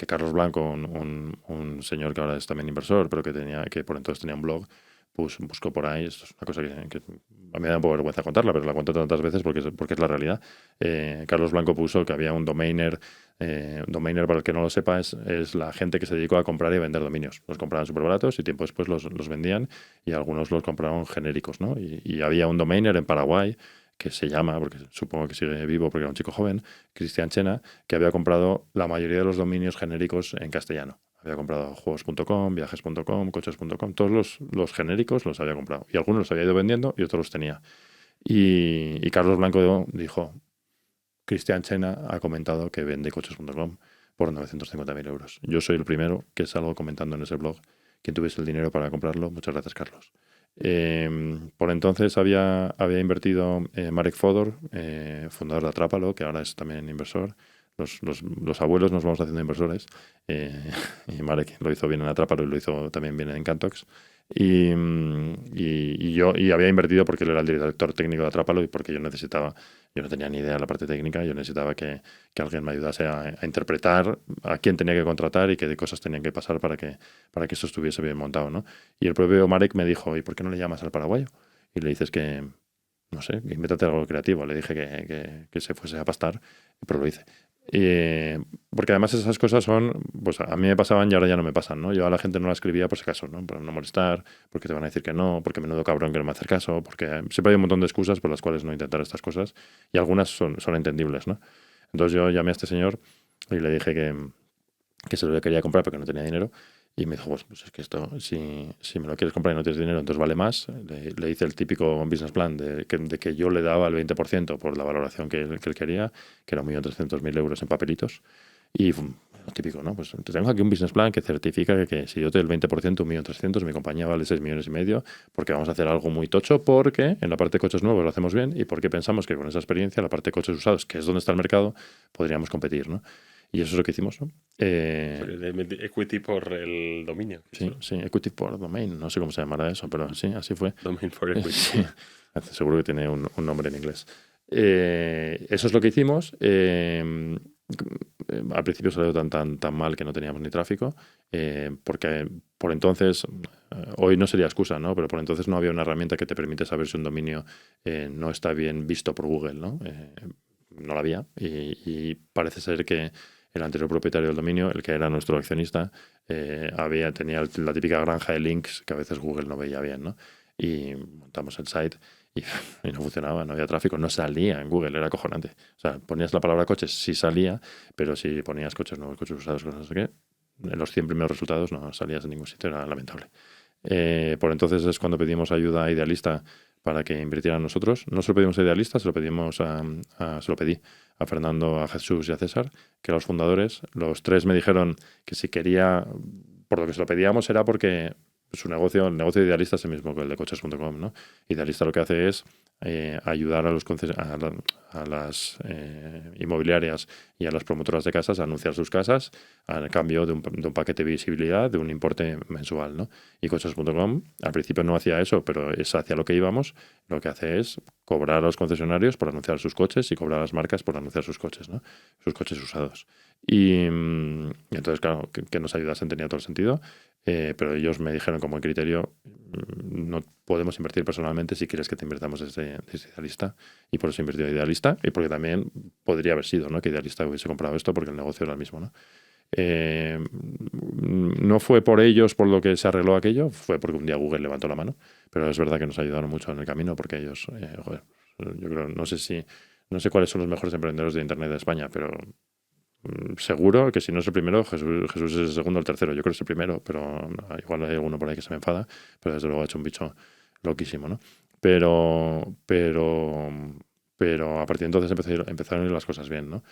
Carlos Blanco, un señor que ahora es también inversor, pero que por entonces tenía un blog, pues buscó por ahí. Esto es una cosa que a mí me da un poco vergüenza contarla, pero la cuento tantas veces porque es la realidad. Carlos Blanco puso que había un domainer. Domainer, para el que no lo sepa, es la gente que se dedicó a comprar y vender dominios. Los compraban súper baratos y tiempo después los vendían, y algunos los compraron genéricos, ¿no? Y había un domainer en Paraguay que se llama, porque supongo que sigue vivo porque era un chico joven, Cristian Chena, que había comprado la mayoría de los dominios genéricos en castellano. Había comprado juegos.com, viajes.com, coches.com, todos los genéricos los había comprado. Y algunos los había ido vendiendo y otros los tenía. Y Carlos Blanco dijo, Cristian Chena ha comentado que vende coches.com por 950.000 euros. Yo soy el primero que salgo comentando en ese blog. Quien tuviese el dinero para comprarlo, muchas gracias, Carlos. Por entonces había invertido Marek Fodor, fundador de Atrápalo, que ahora es también inversor. Los abuelos nos vamos haciendo inversores, y Marek lo hizo bien en Atrápalo y lo hizo también bien en Cantox. Y yo había invertido porque él era el director técnico de Atrápalo y porque yo no tenía ni idea de la parte técnica, yo necesitaba que alguien me ayudase a interpretar a quién tenía que contratar y qué cosas tenían que pasar para que esto estuviese bien montado, ¿no? Y el propio Marek me dijo, ¿y por qué no le llamas al paraguayo? Y le dices que, no sé, que invéntate algo creativo. Le dije que se fuese a pastar, pero lo hice. Porque además esas cosas son, pues a mí me pasaban y ahora ya no me pasan, ¿no? Yo a la gente no la escribía por si acaso, ¿no? Para no molestar, porque te van a decir que no, porque menudo cabrón que no me hace caso, porque siempre hay un montón de excusas por las cuales no intentar estas cosas, y algunas son entendibles, ¿no? Entonces yo llamé a este señor y le dije que se lo quería comprar porque no tenía dinero. Y me dijo, pues es que esto, si me lo quieres comprar y no tienes dinero, entonces vale más. Le hice el típico business plan de que yo le daba el 20% por la valoración que él quería, que era 1.300.000 euros en papelitos. Y lo típico, ¿no? Pues tengo aquí un business plan que certifica que si yo te doy el 20%, 1.300.000, mi compañía vale 6,5 millones, porque vamos a hacer algo muy tocho, porque en la parte de coches nuevos lo hacemos bien y porque pensamos que con esa experiencia, la parte de coches usados, que es donde está el mercado, podríamos competir, ¿no? Y eso es lo que hicimos, ¿no? Equity por el dominio. Sí, equity por domain. No sé cómo se llamará eso, pero sí, así fue. Domain for equity. Sí, seguro que tiene un nombre en inglés. Eso es lo que hicimos. Al principio salió tan mal que no teníamos ni tráfico, porque por entonces, hoy no sería excusa, ¿no? Pero por entonces no había una herramienta que te permite saber si un dominio no está bien visto por Google, ¿no? No la había, y parece ser que el anterior propietario del dominio, el que era nuestro accionista, tenía la típica granja de links que a veces Google no veía bien, ¿no? Y montamos el site y no funcionaba, no había tráfico, no salía en Google, era acojonante. O sea, ponías la palabra coches, sí salía, pero si ponías coches nuevos, coches usados, cosas así, en los 100 primeros resultados no salías en ningún sitio, era lamentable. Por entonces es cuando pedimos ayuda a Idealista para que invirtieran nosotros. No se lo pedimos a Idealista, se lo pedí a Fernando, a Jesús y a César, que eran los fundadores. Los tres me dijeron que si quería, por lo que se lo pedíamos era porque el negocio de Idealista es el mismo que el de coches.com, ¿no? Idealista lo que hace es ayudar a las inmobiliarias y a las promotoras de casas a anunciar sus casas a cambio de un paquete de visibilidad de un importe mensual, ¿no? Y coches.com al principio no hacía eso, pero es hacia lo que íbamos. Lo que hace es cobrar a los concesionarios por anunciar sus coches y cobrar a las marcas por anunciar sus coches, ¿no? Sus coches usados. Y entonces, claro, que nos ayudasen tenía todo el sentido. Pero ellos me dijeron como criterio, no podemos invertir personalmente si quieres que te invirtamos desde Idealista, y por eso invertido Idealista, y porque también podría haber sido, ¿no?, que Idealista hubiese comprado esto porque el negocio era el mismo, ¿no? No fue por ellos por lo que se arregló aquello, fue porque un día Google levantó la mano, pero es verdad que nos ayudaron mucho en el camino porque ellos, yo creo, no sé cuáles son los mejores emprendedores de Internet de España, pero seguro que si no es el primero, Jesús es el segundo o el tercero. Yo creo que es el primero, pero igual hay alguno por ahí que se me enfada, pero desde luego ha hecho un bicho loquísimo, ¿no? Pero a partir de entonces empezaron a ir las cosas bien, ¿no?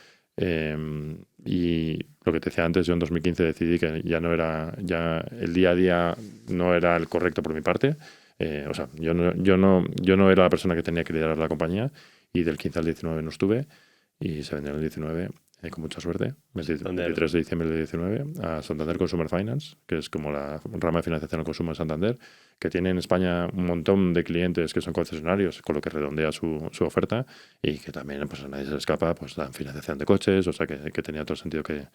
Y lo que te decía antes, yo en 2015 decidí que ya el día a día no era el correcto por mi parte. O sea, yo no era la persona que tenía que liderar la compañía, y del 15 al 19 no estuve, y se vendió en el 19 con mucha suerte, el 23 de diciembre del 19, a Santander Consumer Finance, que es como la rama de financiación al consumo de Santander, que tiene en España un montón de clientes que son concesionarios, con lo que redondea su oferta, y que también pues, a nadie se le escapa, pues dan financiación de coches, o sea que tenía todo el sentido que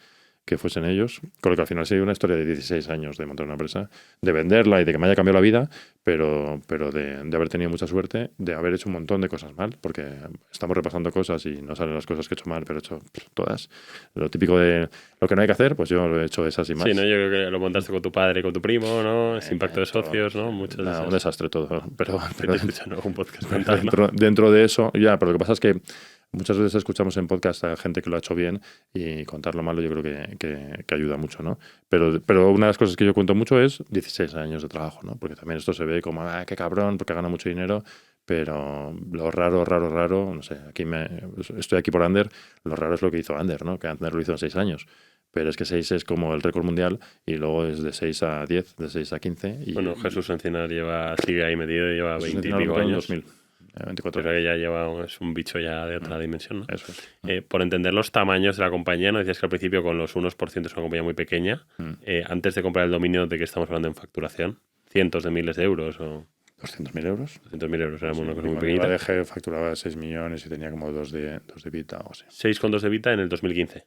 fuesen ellos, con lo que al final ha sido una historia de 16 años de montar una empresa, de venderla y de que me haya cambiado la vida, pero de haber tenido mucha suerte, de haber hecho un montón de cosas mal, porque estamos repasando cosas y no salen las cosas que he hecho mal, pero he hecho todas. Lo típico de lo que no hay que hacer, pues yo lo he hecho esas y más. Sí, ¿no? Yo creo que lo montaste con tu padre y con tu primo, ¿no? Ese impacto de socios, ¿no? Muchas de esas. Un desastre todo, pero un podcast dentro de eso, ya, pero lo que pasa es que muchas veces escuchamos en podcast a gente que lo ha hecho bien, y contar lo malo yo creo que ayuda mucho, ¿no? Pero una de las cosas que yo cuento mucho es 16 años de trabajo, ¿no? Porque también esto se ve como, qué cabrón, porque gana mucho dinero, pero lo raro, no sé, estoy aquí por Ander, lo raro es lo que hizo Ander, ¿no? Que Ander lo hizo en 6 años. Pero es que 6 es como el récord mundial, y luego es de 6 a 10, de 6 a 15. Bueno, Jesús Encinar sigue ahí metido, lleva 20 y pico años. 2000. 24 pero que ya es un bicho ya de otra dimensión, ¿no? Eso es. Por entender los tamaños de la compañía, ¿no? Decías que al principio con los 1% es una compañía muy pequeña. Antes de comprar el dominio, ¿de qué estamos hablando en facturación? ¿Cientos de miles de euros? O... 200.000 euros. 200.000 euros, era una cosa muy pequeñita. pequeñita. La DG facturaba 6 millones y tenía como 2 de EBITDA o así. 6,2 de EBITDA en el 2015.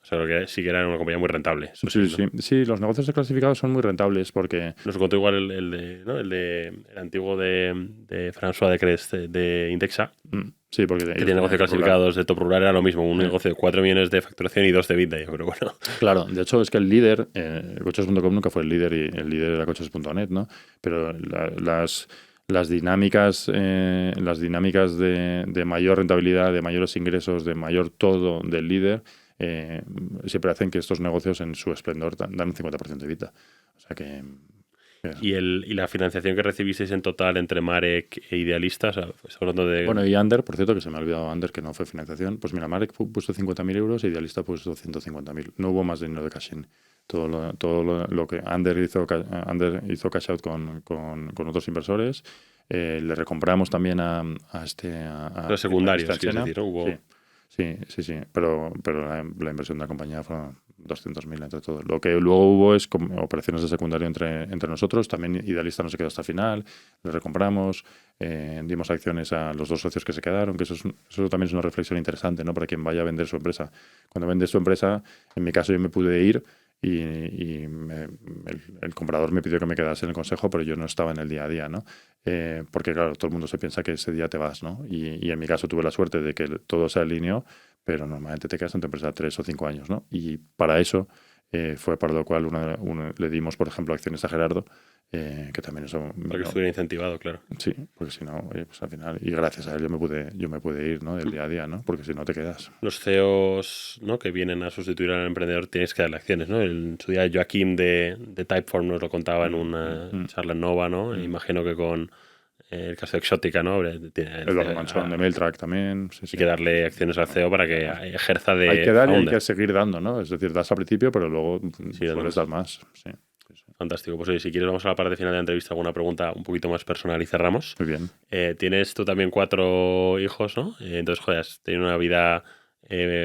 O sea, lo que sí que era una compañía muy rentable. Sí, los negocios de clasificados son muy rentables porque... Nos contó igual el antiguo de François de Crest de Indexa. Sí, porque que tiene negocios clasificados de top rural, era lo mismo, un negocio de 4 millones de facturación y 2 de EBITDA, yo creo, bueno. Claro, de hecho es que el líder, coches.com nunca fue el líder, y el líder era coches.net, ¿no? Pero las dinámicas de mayor rentabilidad, de mayores ingresos, de mayor todo del líder, siempre hacen que estos negocios en su esplendor dan un 50% de EBITDA. O sea que... ¿Y la financiación que recibisteis en total entre Marek e Idealista? O sea, hablando de... Bueno, y Ander, por cierto, que se me ha olvidado Ander, que no fue financiación. Pues mira, Marek puso 50.000 euros, e Idealista puso 150.000. No hubo más dinero de cash-in. Todo lo que Ander hizo cash out con otros inversores. Le recompramos también a los secundarios, quieres decir, hubo... Sí. Pero la inversión de la compañía fue 200.000 entre todo. Lo que luego hubo es operaciones de secundario entre nosotros. También Idealista no se quedó hasta el final. Le recompramos, dimos acciones a los 2 socios que se quedaron, que eso también es una reflexión interesante, ¿no? Para quien vaya a vender su empresa. Cuando vendes tu empresa, en mi caso yo me pude ir, y el comprador me pidió que me quedase en el consejo, pero yo no estaba en el día a día, ¿no? Porque claro, todo el mundo se piensa que ese día te vas, ¿no? Y en mi caso tuve la suerte de que todo se alineó, pero normalmente te quedas en tu empresa 3 o 5 años, ¿no? Y para eso fue para lo cual le dimos, por ejemplo, acciones a Gerardo, que también eso... Para que estuviera incentivado, claro. Sí, porque si no, pues al final... Y gracias a él yo me pude ir, ¿no? Del día a día, ¿no? Porque si no te quedas. Los CEOs, ¿no? Que vienen a sustituir al emprendedor tienes que darle acciones, ¿no? En su día Joaquim de Typeform nos lo contaba en una charla en Nova, ¿no? Imagino que con el caso de Exótica, ¿no? Eduardo Manchón de Mailtrack también. Sí. Hay que darle acciones al CEO para que ejerza de hay que dar founder. Y hay que seguir dando, ¿no? Es decir, das al principio, pero luego sueles dar más. Sí. Fantástico. Pues oye, si quieres vamos a la parte final de la entrevista, alguna pregunta un poquito más personal y cerramos. Muy bien. Tienes tú también 4 hijos, ¿no? Entonces, joder, has tenido una vida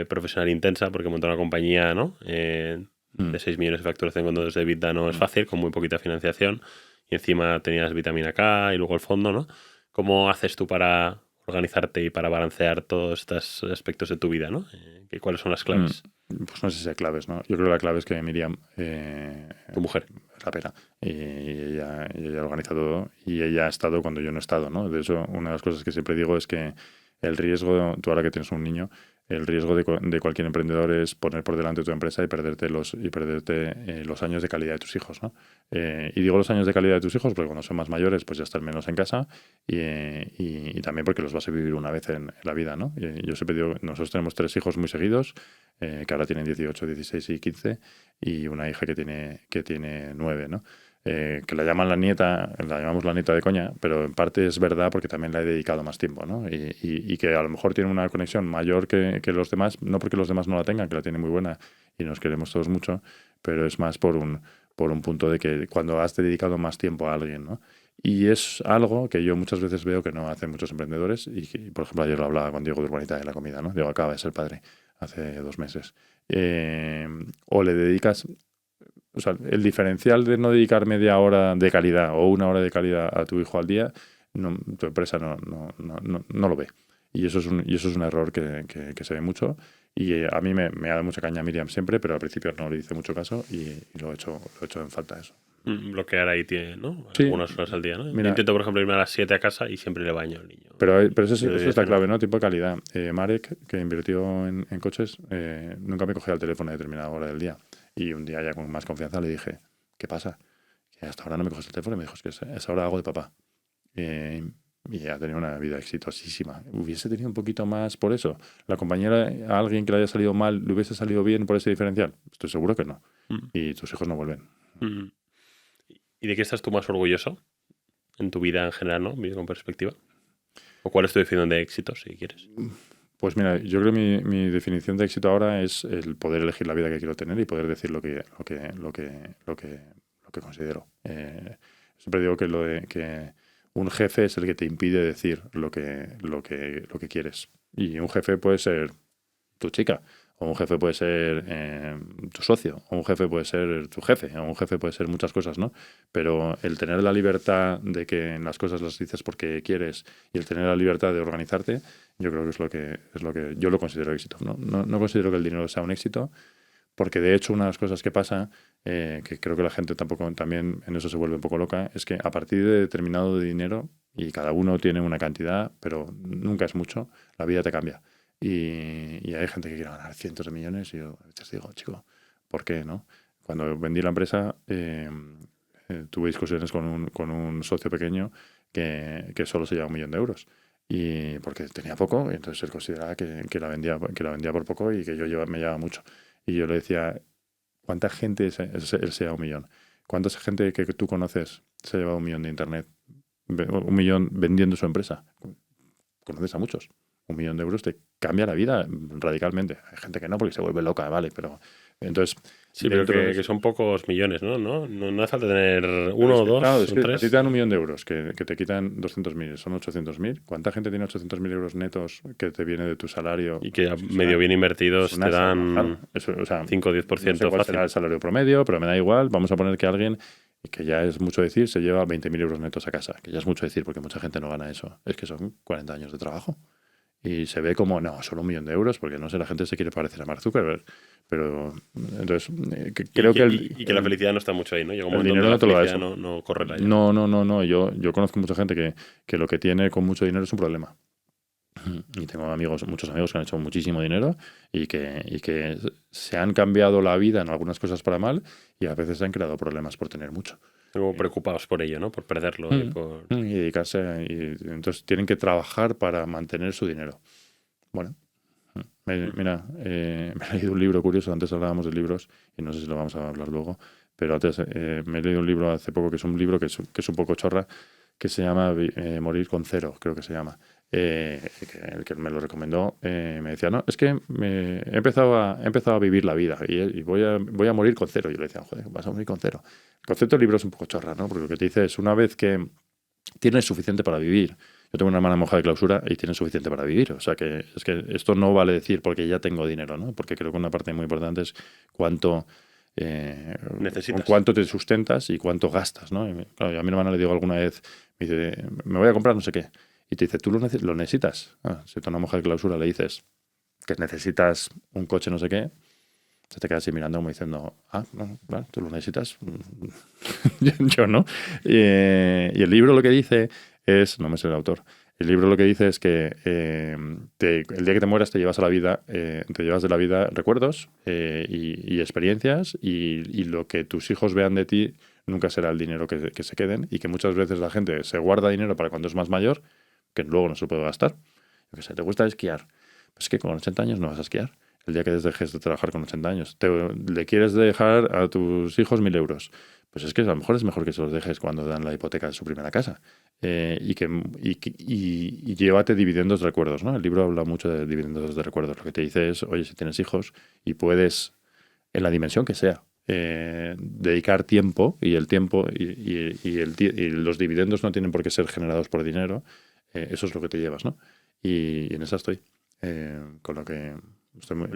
profesional intensa porque montó una compañía, ¿no? De 6 millones de facturación con 2 de EBITDA no es fácil, con muy poquita financiación. Y encima tenías vitamina K y luego el fondo, ¿no? ¿Cómo haces tú para organizarte y para balancear todos estos aspectos de tu vida, ¿no? ¿Cuáles son las claves? Pues no sé si hay claves, ¿no? Yo creo que la clave es que Miriam... tu mujer. Rapera. Y ella organiza todo. Y ella ha estado cuando yo no he estado, ¿no? De hecho, una de las cosas que siempre digo es que el riesgo, tú ahora que tienes un niño, el riesgo de cualquier emprendedor es poner por delante tu empresa y perderte los años de calidad de tus hijos, ¿no? Y digo los años de calidad de tus hijos porque cuando son más mayores pues ya están menos en casa y también porque los vas a vivir una vez en la vida, ¿no? Y yo siempre digo, nosotros tenemos 3 hijos muy seguidos, que ahora tienen 18, 16 y 15, y una hija que tiene 9, ¿no? Que la llamamos la nieta de coña, pero en parte es verdad porque también la he dedicado más tiempo, ¿no? Y que a lo mejor tiene una conexión mayor que los demás, no porque los demás no la tengan, que la tienen muy buena y nos queremos todos mucho, pero es más por un punto de que cuando has dedicado más tiempo a alguien, ¿no? Y es algo que yo muchas veces veo que no hacen muchos emprendedores y que, por ejemplo, ayer lo hablaba con Diego de Urbanita de la comida, ¿no? Diego acaba de ser padre hace 2 meses. O le dedicas... O sea, el diferencial de no dedicar media hora de calidad o 1 hora de calidad a tu hijo al día, tu empresa no lo ve. Y eso es un error que se ve mucho. Y a mí me ha dado mucha caña Miriam siempre, pero al principio no le hice mucho caso y lo he hecho en falta eso. Bloquear ahí tiene, ¿no? Sí. Algunas horas al día, ¿no? Mira, yo intento, por ejemplo, irme a las 7 a casa y siempre le baño al niño. Pero eso está clave, ¿no? Tiempo de calidad. Marek, que invirtió en coches, nunca me cogía el teléfono a determinada hora del día. Y un día ya con más confianza le dije, ¿qué pasa? Que hasta ahora no me coges el teléfono y me dijo, es que esa hora hago de papá. Y ha tenido una vida exitosísima. ¿Hubiese tenido un poquito más por eso? ¿La compañera, a alguien que le haya salido mal, le hubiese salido bien por ese diferencial? Estoy seguro que no. Y tus hijos no vuelven. ¿Y de qué estás tú más orgulloso en tu vida en general, ¿no? Visto con perspectiva. ¿O cuál es tu definición de éxito, si quieres? Pues mira, yo creo que mi definición de éxito ahora es el poder elegir la vida que quiero tener y poder decir lo que considero. Siempre digo que un jefe es el que te impide decir lo que quieres. Y un jefe puede ser tu chica, o un jefe puede ser tu socio, o un jefe puede ser tu jefe, o un jefe puede ser muchas cosas, ¿no? Pero el tener la libertad de que las cosas las dices porque quieres y el tener la libertad de organizarte, yo creo que es lo que yo lo considero éxito. No considero que el dinero sea un éxito, porque de hecho una de las cosas que pasa, que creo que la gente también en eso se vuelve un poco loca, es que a partir de determinado dinero, y cada uno tiene una cantidad, pero nunca es mucho, la vida te cambia. Y hay gente que quiere ganar cientos de millones y yo a veces digo, chico, ¿por qué, no? Cuando vendí la empresa tuve discusiones con un socio pequeño que solo se llevaba 1 millón de euros. Y porque tenía poco, y entonces él consideraba que la vendía por poco y que yo me llevaba mucho. Y yo le decía, ¿cuánta gente él se lleva 1 millón? ¿Cuánta gente que tú conoces se ha llevado 1 millón de internet? 1 millón vendiendo su empresa. Conoces a muchos. 1 millón de euros te cambia la vida radicalmente. Hay gente que no, porque se vuelve loca, ¿vale? Pero entonces... Sí, pero que son pocos millones, ¿no? No hace falta tener 1 o 2 claro, o 3. A ti te dan 1 millón de euros, que te quitan 200.000, son 800.000. ¿Cuánta gente tiene 800.000 euros netos que te viene de tu salario? Y que medio bien invertidos te dan 5 o 10% no sé cuál fácil. será el salario promedio, pero me da igual. Vamos a poner que alguien, que ya es mucho decir, se lleva 20.000 euros netos a casa, que ya es mucho decir porque mucha gente no gana eso. Es que son 40 años de trabajo. Y se ve como, no, solo 1 millón de euros, porque no sé, la gente se quiere parecer a Mark Zuckerberg. Pero, entonces, creo que... Y que la felicidad no está mucho ahí, ¿no? Llega un el momento dinero no te donde lo la da felicidad eso. no corre la No. Yo conozco mucha gente que lo que tiene con mucho dinero es un problema. Y tengo muchos amigos que han hecho muchísimo dinero y que se han cambiado la vida en algunas cosas para mal y a veces se han creado problemas por tener mucho. Como preocupados por ello, ¿no? Por perderlo. Y dedicarse. Y entonces tienen que trabajar para mantener su dinero. Bueno, mira, me he leído un libro curioso. Antes hablábamos de libros y no sé si lo vamos a hablar luego. Pero antes me he leído un libro hace poco que es un libro que es un poco chorra, que se llama Morir con cero, creo que se llama. El que me lo recomendó me decía, no, es que he empezado a vivir la vida y voy a morir con cero. Y yo le decía, joder, vas a morir con cero. El concepto del libro es un poco chorra, ¿no? Porque lo que te dice es, una vez que tienes suficiente para vivir. Yo tengo una hermana monja de clausura y tiene suficiente para vivir. O sea que es que esto no vale decir porque ya tengo dinero, ¿no? Porque creo que una parte muy importante es cuánto necesitas, cuánto te sustentas y cuánto gastas, ¿no? Claro, yo a mi hermana le digo alguna vez, me dice, me voy a comprar no sé qué. Y te dice, ¿tú lo necesitas? Si tú a una mujer de clausura le dices que necesitas un coche no sé qué, se te queda así mirando como diciendo, no, claro, tú lo necesitas. Yo no. Y el libro lo que dice es, no me sé el autor, El libro lo que dice es que el día que te mueras te llevas a la vida, te llevas de la vida recuerdos y experiencias y lo que tus hijos vean de ti nunca será el dinero que se queden y que muchas veces la gente se guarda dinero para cuando es más mayor, que luego no se puede gastar. Yo qué sé, ¿te gusta esquiar? Pues es que con 80 años no vas a esquiar. El día que dejes de trabajar con 80 años, le quieres dejar a tus hijos 1.000 euros. Pues es que a lo mejor es mejor que se los dejes cuando dan la hipoteca de su primera casa. Y llévate dividendos de recuerdos, ¿no? El libro habla mucho de dividendos de recuerdos. Lo que te dice es, oye, si tienes hijos y puedes, en la dimensión que sea, dedicar tiempo y el tiempo y los dividendos no tienen por qué ser generados por dinero, eso es lo que te llevas, ¿no? Y en esa estoy. Con lo que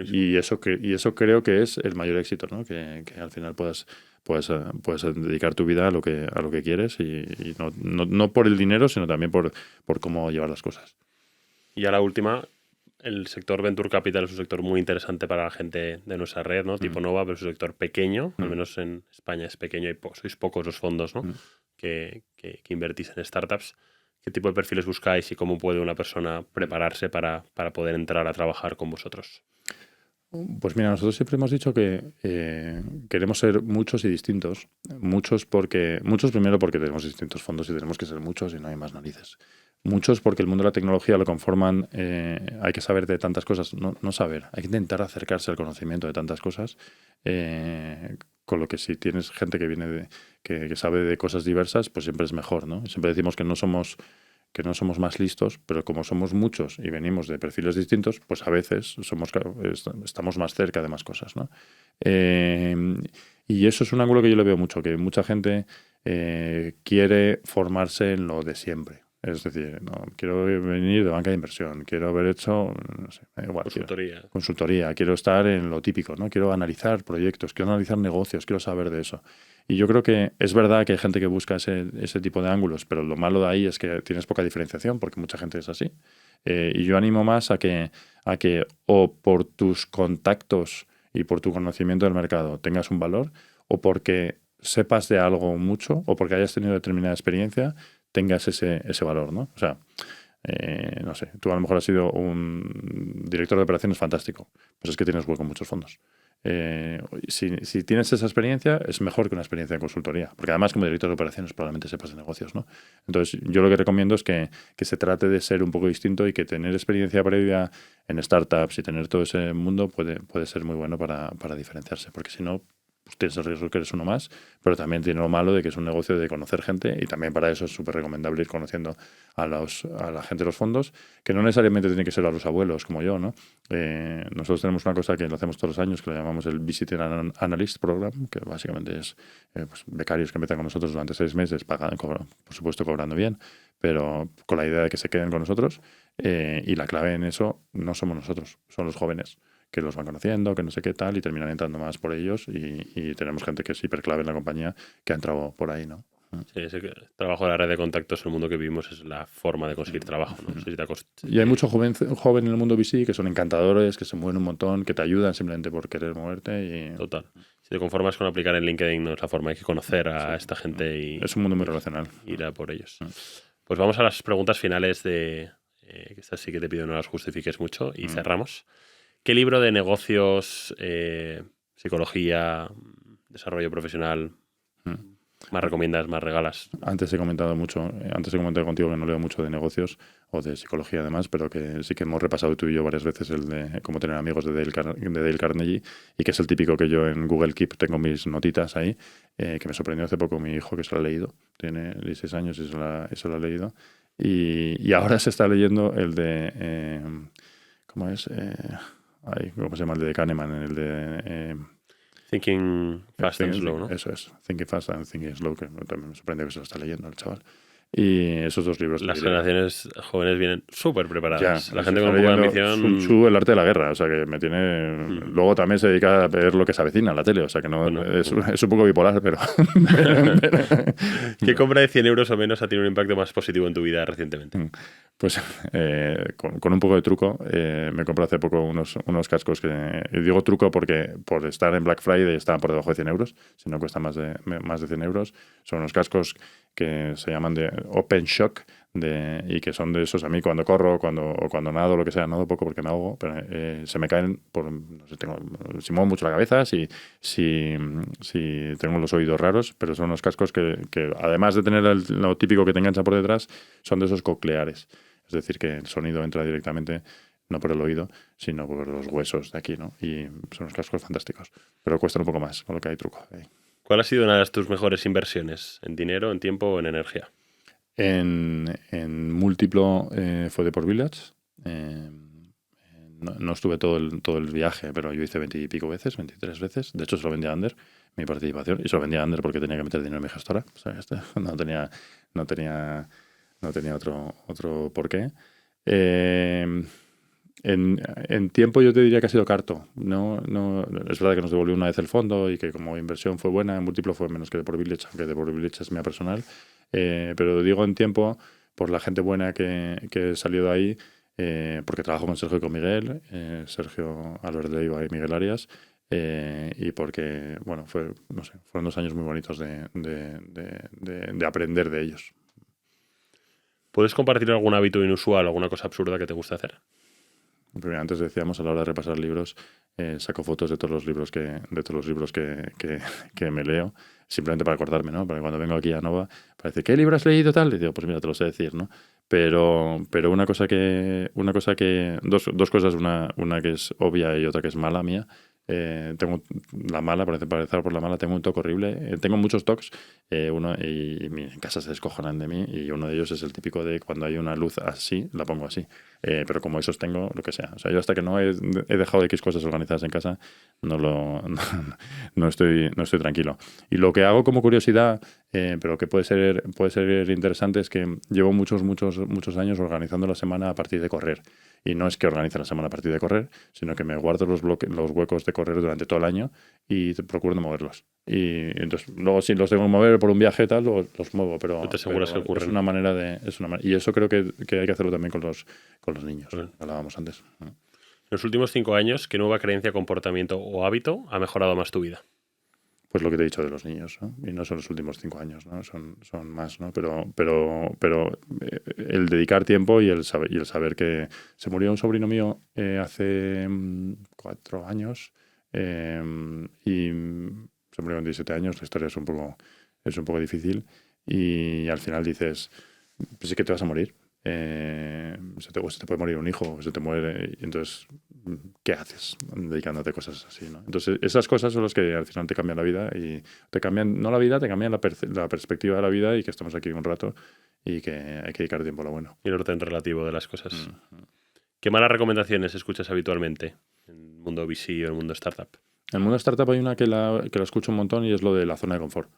y eso creo que es el mayor éxito, ¿no? Que al final puedas dedicar tu vida a lo que quieres y no por el dinero, sino también por cómo llevar las cosas. Y a la última, el sector Venture Capital es un sector muy interesante para la gente de nuestra red, ¿no? Tipo Nova, pero es un sector pequeño, al menos en España es pequeño y sois pocos los fondos, ¿no? Que invertís en startups. ¿Qué tipo de perfiles buscáis y cómo puede una persona prepararse para poder entrar a trabajar con vosotros? Pues mira, nosotros siempre hemos dicho que queremos ser muchos y distintos. Muchos primero porque tenemos distintos fondos y tenemos que ser muchos y no hay más narices. Muchos porque el mundo de la tecnología lo conforman, hay que saber de tantas cosas, no saber, hay que intentar acercarse al conocimiento de tantas cosas, con lo que si tienes gente que viene que sabe de cosas diversas, pues siempre es mejor, ¿no? Siempre decimos que no somos más listos, pero como somos muchos y venimos de perfiles distintos, pues a veces estamos más cerca de más cosas, ¿no? Y eso es un ángulo que yo le veo mucho, que mucha gente quiere formarse en lo de siempre. Es decir, no quiero venir de banca de inversión, quiero haber hecho, no sé, igual, consultoría, quiero estar en lo típico, ¿no? Quiero analizar proyectos, quiero analizar negocios, quiero saber de eso. Y yo creo que es verdad que hay gente que busca ese tipo de ángulos, pero lo malo de ahí es que tienes poca diferenciación, porque mucha gente es así. Y yo animo más a que o por tus contactos y por tu conocimiento del mercado tengas un valor, o porque sepas de algo mucho, o porque hayas tenido determinada experiencia, tengas ese valor, ¿no? O sea, no sé, tú a lo mejor has sido un director de operaciones fantástico, pues es que tienes hueco en muchos fondos. Si tienes esa experiencia, es mejor que una experiencia de consultoría, porque además como director de operaciones probablemente sepas de negocios, ¿no? Entonces, yo lo que recomiendo es que se trate de ser un poco distinto y que tener experiencia previa en startups y tener todo ese mundo puede ser muy bueno para diferenciarse, porque si no, tienes el riesgo que eres uno más, pero también tiene lo malo de que es un negocio de conocer gente y también para eso es súper recomendable ir conociendo a la gente de los fondos, que no necesariamente tiene que ser a los abuelos como yo, ¿no? Nosotros tenemos una cosa que lo hacemos todos los años que lo llamamos el Visiting Analyst Program, que básicamente es pues, becarios que empiezan con nosotros durante 6 meses, por supuesto cobrando bien, pero con la idea de que se queden con nosotros y la clave en eso no somos nosotros, son los jóvenes que los van conociendo, que no sé qué tal, y terminan entrando más por ellos y tenemos gente que es hiper clave en la compañía que ha entrado por ahí, ¿no? Sí, ese trabajo de la red de contactos en el mundo que vivimos es la forma de conseguir trabajo, ¿no? No sé si y hay mucho joven en el mundo VC que son encantadores, que se mueven un montón, que te ayudan simplemente por querer moverte. Y... Total. Si te conformas con aplicar en LinkedIn, no es la forma, hay que conocer a esta gente y... Es un mundo muy relacional. Ir a por ellos. Pues vamos a las preguntas finales que estas sí que te pido no las justifiques mucho y cerramos. ¿Qué libro de negocios, psicología, desarrollo profesional más recomiendas, más regalas? Antes he comentado contigo que no leo mucho de negocios o de psicología además, pero que sí que hemos repasado tú y yo varias veces el de cómo tener amigos de Dale Carnegie, y que es el típico que yo en Google Keep tengo mis notitas ahí, que me sorprendió hace poco mi hijo que se lo ha leído, tiene 16 años y se lo ha leído, y ahora se está leyendo el de ¿cómo es? ¿Cómo se llama? El de Kahneman, el de... Thinking Fast and Slow, ¿no? Eso es, Thinking Fast and Thinking Slow, que también me sorprende que se lo está leyendo el chaval. Y esos dos libros... Las generaciones jóvenes vienen súper preparadas. Ya, la gente con poca ambición... Sun Tzu, el arte de la guerra, o sea que me tiene... Luego también se dedica a ver lo que se avecina en la tele, o sea que no es un poco bipolar, pero... ¿Qué compra de 100 euros o menos ha tenido un impacto más positivo en tu vida recientemente? Pues con un poco de truco, me compré hace poco unos cascos que... Digo truco porque por estar en Black Friday estaban por debajo de 100 euros, si no cuesta más de 100 euros. Son unos cascos que se llaman de OpenShock y que son de esos. A mí cuando corro o cuando nado, lo que sea, nado poco porque me ahogo, pero se me caen no sé, si muevo mucho la cabeza, si tengo los oídos raros, pero son unos cascos que además de tener lo típico que te engancha por detrás, son de esos cocleares. Es decir, que el sonido entra directamente no por el oído, sino por los huesos de aquí, ¿no? Y son unos cascos fantásticos, pero cuestan un poco más, con lo que hay truco ahí. ¿Cuál ha sido una de tus mejores inversiones? ¿En dinero, en tiempo o en energía? En múltiplo fue de por Village. No estuve todo el viaje, pero yo hice 20 y pico veces, 23 veces. De hecho, se lo vendía a Ander, mi participación. Y se lo vendía a Ander porque tenía que meter dinero en mi gestora. O sea, no tenía otro porqué. En tiempo yo te diría que ha sido Carto. Es verdad que nos devolvió una vez el fondo y que como inversión fue buena, en múltiplo fue menos que de por Village, aunque de por Village es mía personal. Pero digo en tiempo por la gente buena que salió de ahí, porque trabajo con Sergio y con Miguel, Sergio Albert Leiva y Miguel Arias, y porque, bueno, fueron 2 años muy bonitos de aprender de ellos. ¿Puedes compartir algún hábito inusual, alguna cosa absurda que te guste hacer? Primero, antes decíamos, a la hora de repasar libros, saco fotos de todos los libros que me leo, simplemente para acordarme, ¿no? Porque cuando vengo aquí a Nova, para decir, ¿qué libro has leído tal? Y digo, pues mira, te lo sé decir, ¿no? Pero dos cosas, una que es obvia y otra que es mala mía. Tengo la mala, para empezar por la mala, tengo un toque horrible. Tengo muchos tocs, en casa se descojonan de mí, y uno de ellos es el típico de cuando hay una luz así, la pongo así. Pero como esos tengo, lo que sea. O sea, yo hasta que no he dejado X cosas organizadas en casa, no estoy tranquilo. Y lo que hago como curiosidad, pero que puede ser interesante, es que llevo muchos años organizando la semana a partir de correr. Y no es que organice la semana a partir de correr, sino que me guardo los huecos de correr durante todo el año y procuro no moverlos. Y entonces, luego si los tengo que mover por un viaje tal, los muevo, pero, ¿No te aseguras que ocurren? es una manera y eso creo que hay que hacerlo también con los niños, que hablábamos antes. En los últimos 5 años, ¿qué nueva creencia, comportamiento o hábito ha mejorado más tu vida? Pues lo que te he dicho de los niños, ¿no? Y no son los últimos 5 años, ¿no? Son más, ¿no? Pero el dedicar tiempo y el saber que se murió un sobrino mío hace 4 años, y se murió con 17 años. La historia es un poco difícil, y al final dices, pues sí que te vas a morir. Se te puede morir un hijo, se te muere, y entonces, ¿qué haces dedicándote a cosas así, ¿no? Entonces, esas cosas son las que al final te cambian la vida, y te cambian, no la vida, te cambian la perspectiva de la vida, y que estamos aquí un rato y que hay que dedicar tiempo a lo bueno. Y el orden relativo de las cosas. ¿Qué malas recomendaciones escuchas habitualmente en el mundo VC o en el mundo startup? En el mundo startup hay una que la escucho un montón, y es lo de la zona de confort.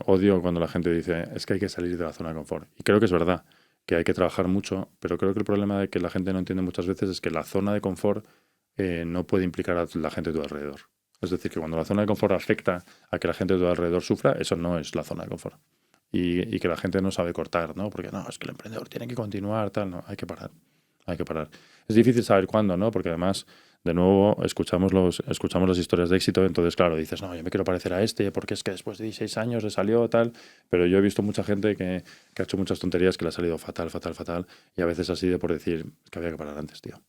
Odio cuando la gente dice, es que hay que salir de la zona de confort. Y creo que es verdad, que hay que trabajar mucho, pero creo que el problema de que la gente no entiende muchas veces es que la zona de confort no puede implicar a la gente de tu alrededor. Es decir, que cuando la zona de confort afecta a que la gente de tu alrededor sufra, eso no es la zona de confort. Y que la gente no sabe cortar, ¿no? Porque no, es que el emprendedor tiene que continuar, tal, no, hay que parar. Es difícil saber cuándo, ¿no? Porque además, de nuevo, escuchamos las historias de éxito, entonces, claro, dices, no, yo me quiero parecer a este, porque es que después de 16 años le salió tal, pero yo he visto mucha gente que ha hecho muchas tonterías, que le ha salido fatal, y a veces así de por decir que había que parar antes, tío.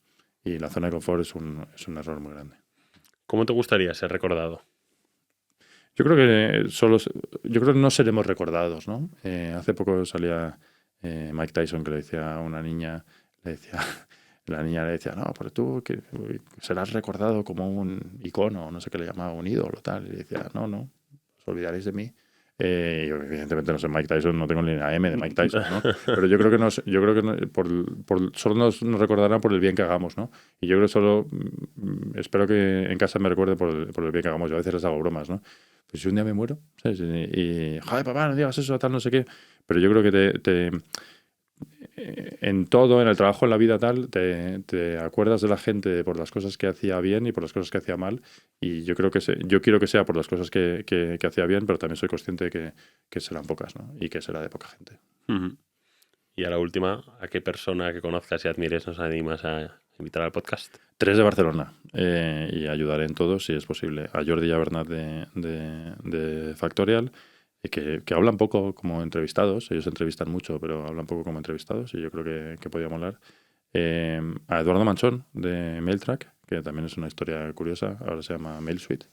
Y la zona de confort es un error muy grande. ¿Cómo te gustaría ser recordado? Yo creo que no seremos recordados, ¿no? Hace poco salía Mike Tyson, que le decía a una niña, la niña le decía, no, pero tú que serás recordado como un icono, no sé qué le llamaba, un ídolo, tal. Y le decía, no, os olvidaréis de mí. Yo evidentemente no sé Mike Tyson, no tengo ni la M de Mike Tyson, ¿no? Pero yo creo que solo nos recordarán por el bien que hagamos, ¿no? Y yo creo que solo espero que en casa me recuerde por el bien que hagamos. Yo a veces les hago bromas, ¿no? Pues si un día me muero, ¿sabes? Y joder, papá, no digas eso, tal, no sé qué. Pero yo creo que en todo, en el trabajo, en la vida, tal, te acuerdas de la gente por las cosas que hacía bien y por las cosas que hacía mal. Y yo quiero que sea por las cosas que hacía bien, pero también soy consciente de que serán pocas, ¿no? Y que será de poca gente. Uh-huh. Y a la última, ¿a qué persona que conozcas y admires nos animas a invitar al podcast? 3 de Barcelona, y ayudaré en todo si es posible. A Jordi y a Bernat de Factorial, que hablan poco como entrevistados. Ellos entrevistan mucho, pero hablan poco como entrevistados y yo creo que podía molar. A Eduardo Manchón de MailTrack, que también es una historia curiosa, ahora se llama MailSuite.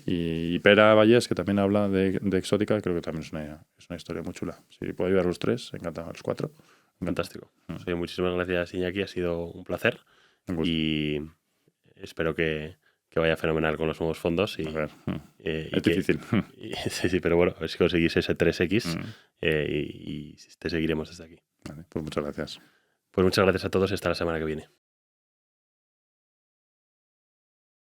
Y Pera Vallés, que también habla de Exótica, creo que también es una historia muy chula. Si puedo ayudar a los tres, encantado, a los cuatro. Fantástico. Oye, muchísimas gracias, Iñaki, ha sido un placer. Un gusto. Y espero que vaya fenomenal con los nuevos fondos. Y, A ver, y es difícil. Sí, pero bueno, a ver si conseguís ese 3X y te seguiremos desde aquí. Vale, pues muchas gracias. Pues muchas gracias a todos y hasta la semana que viene.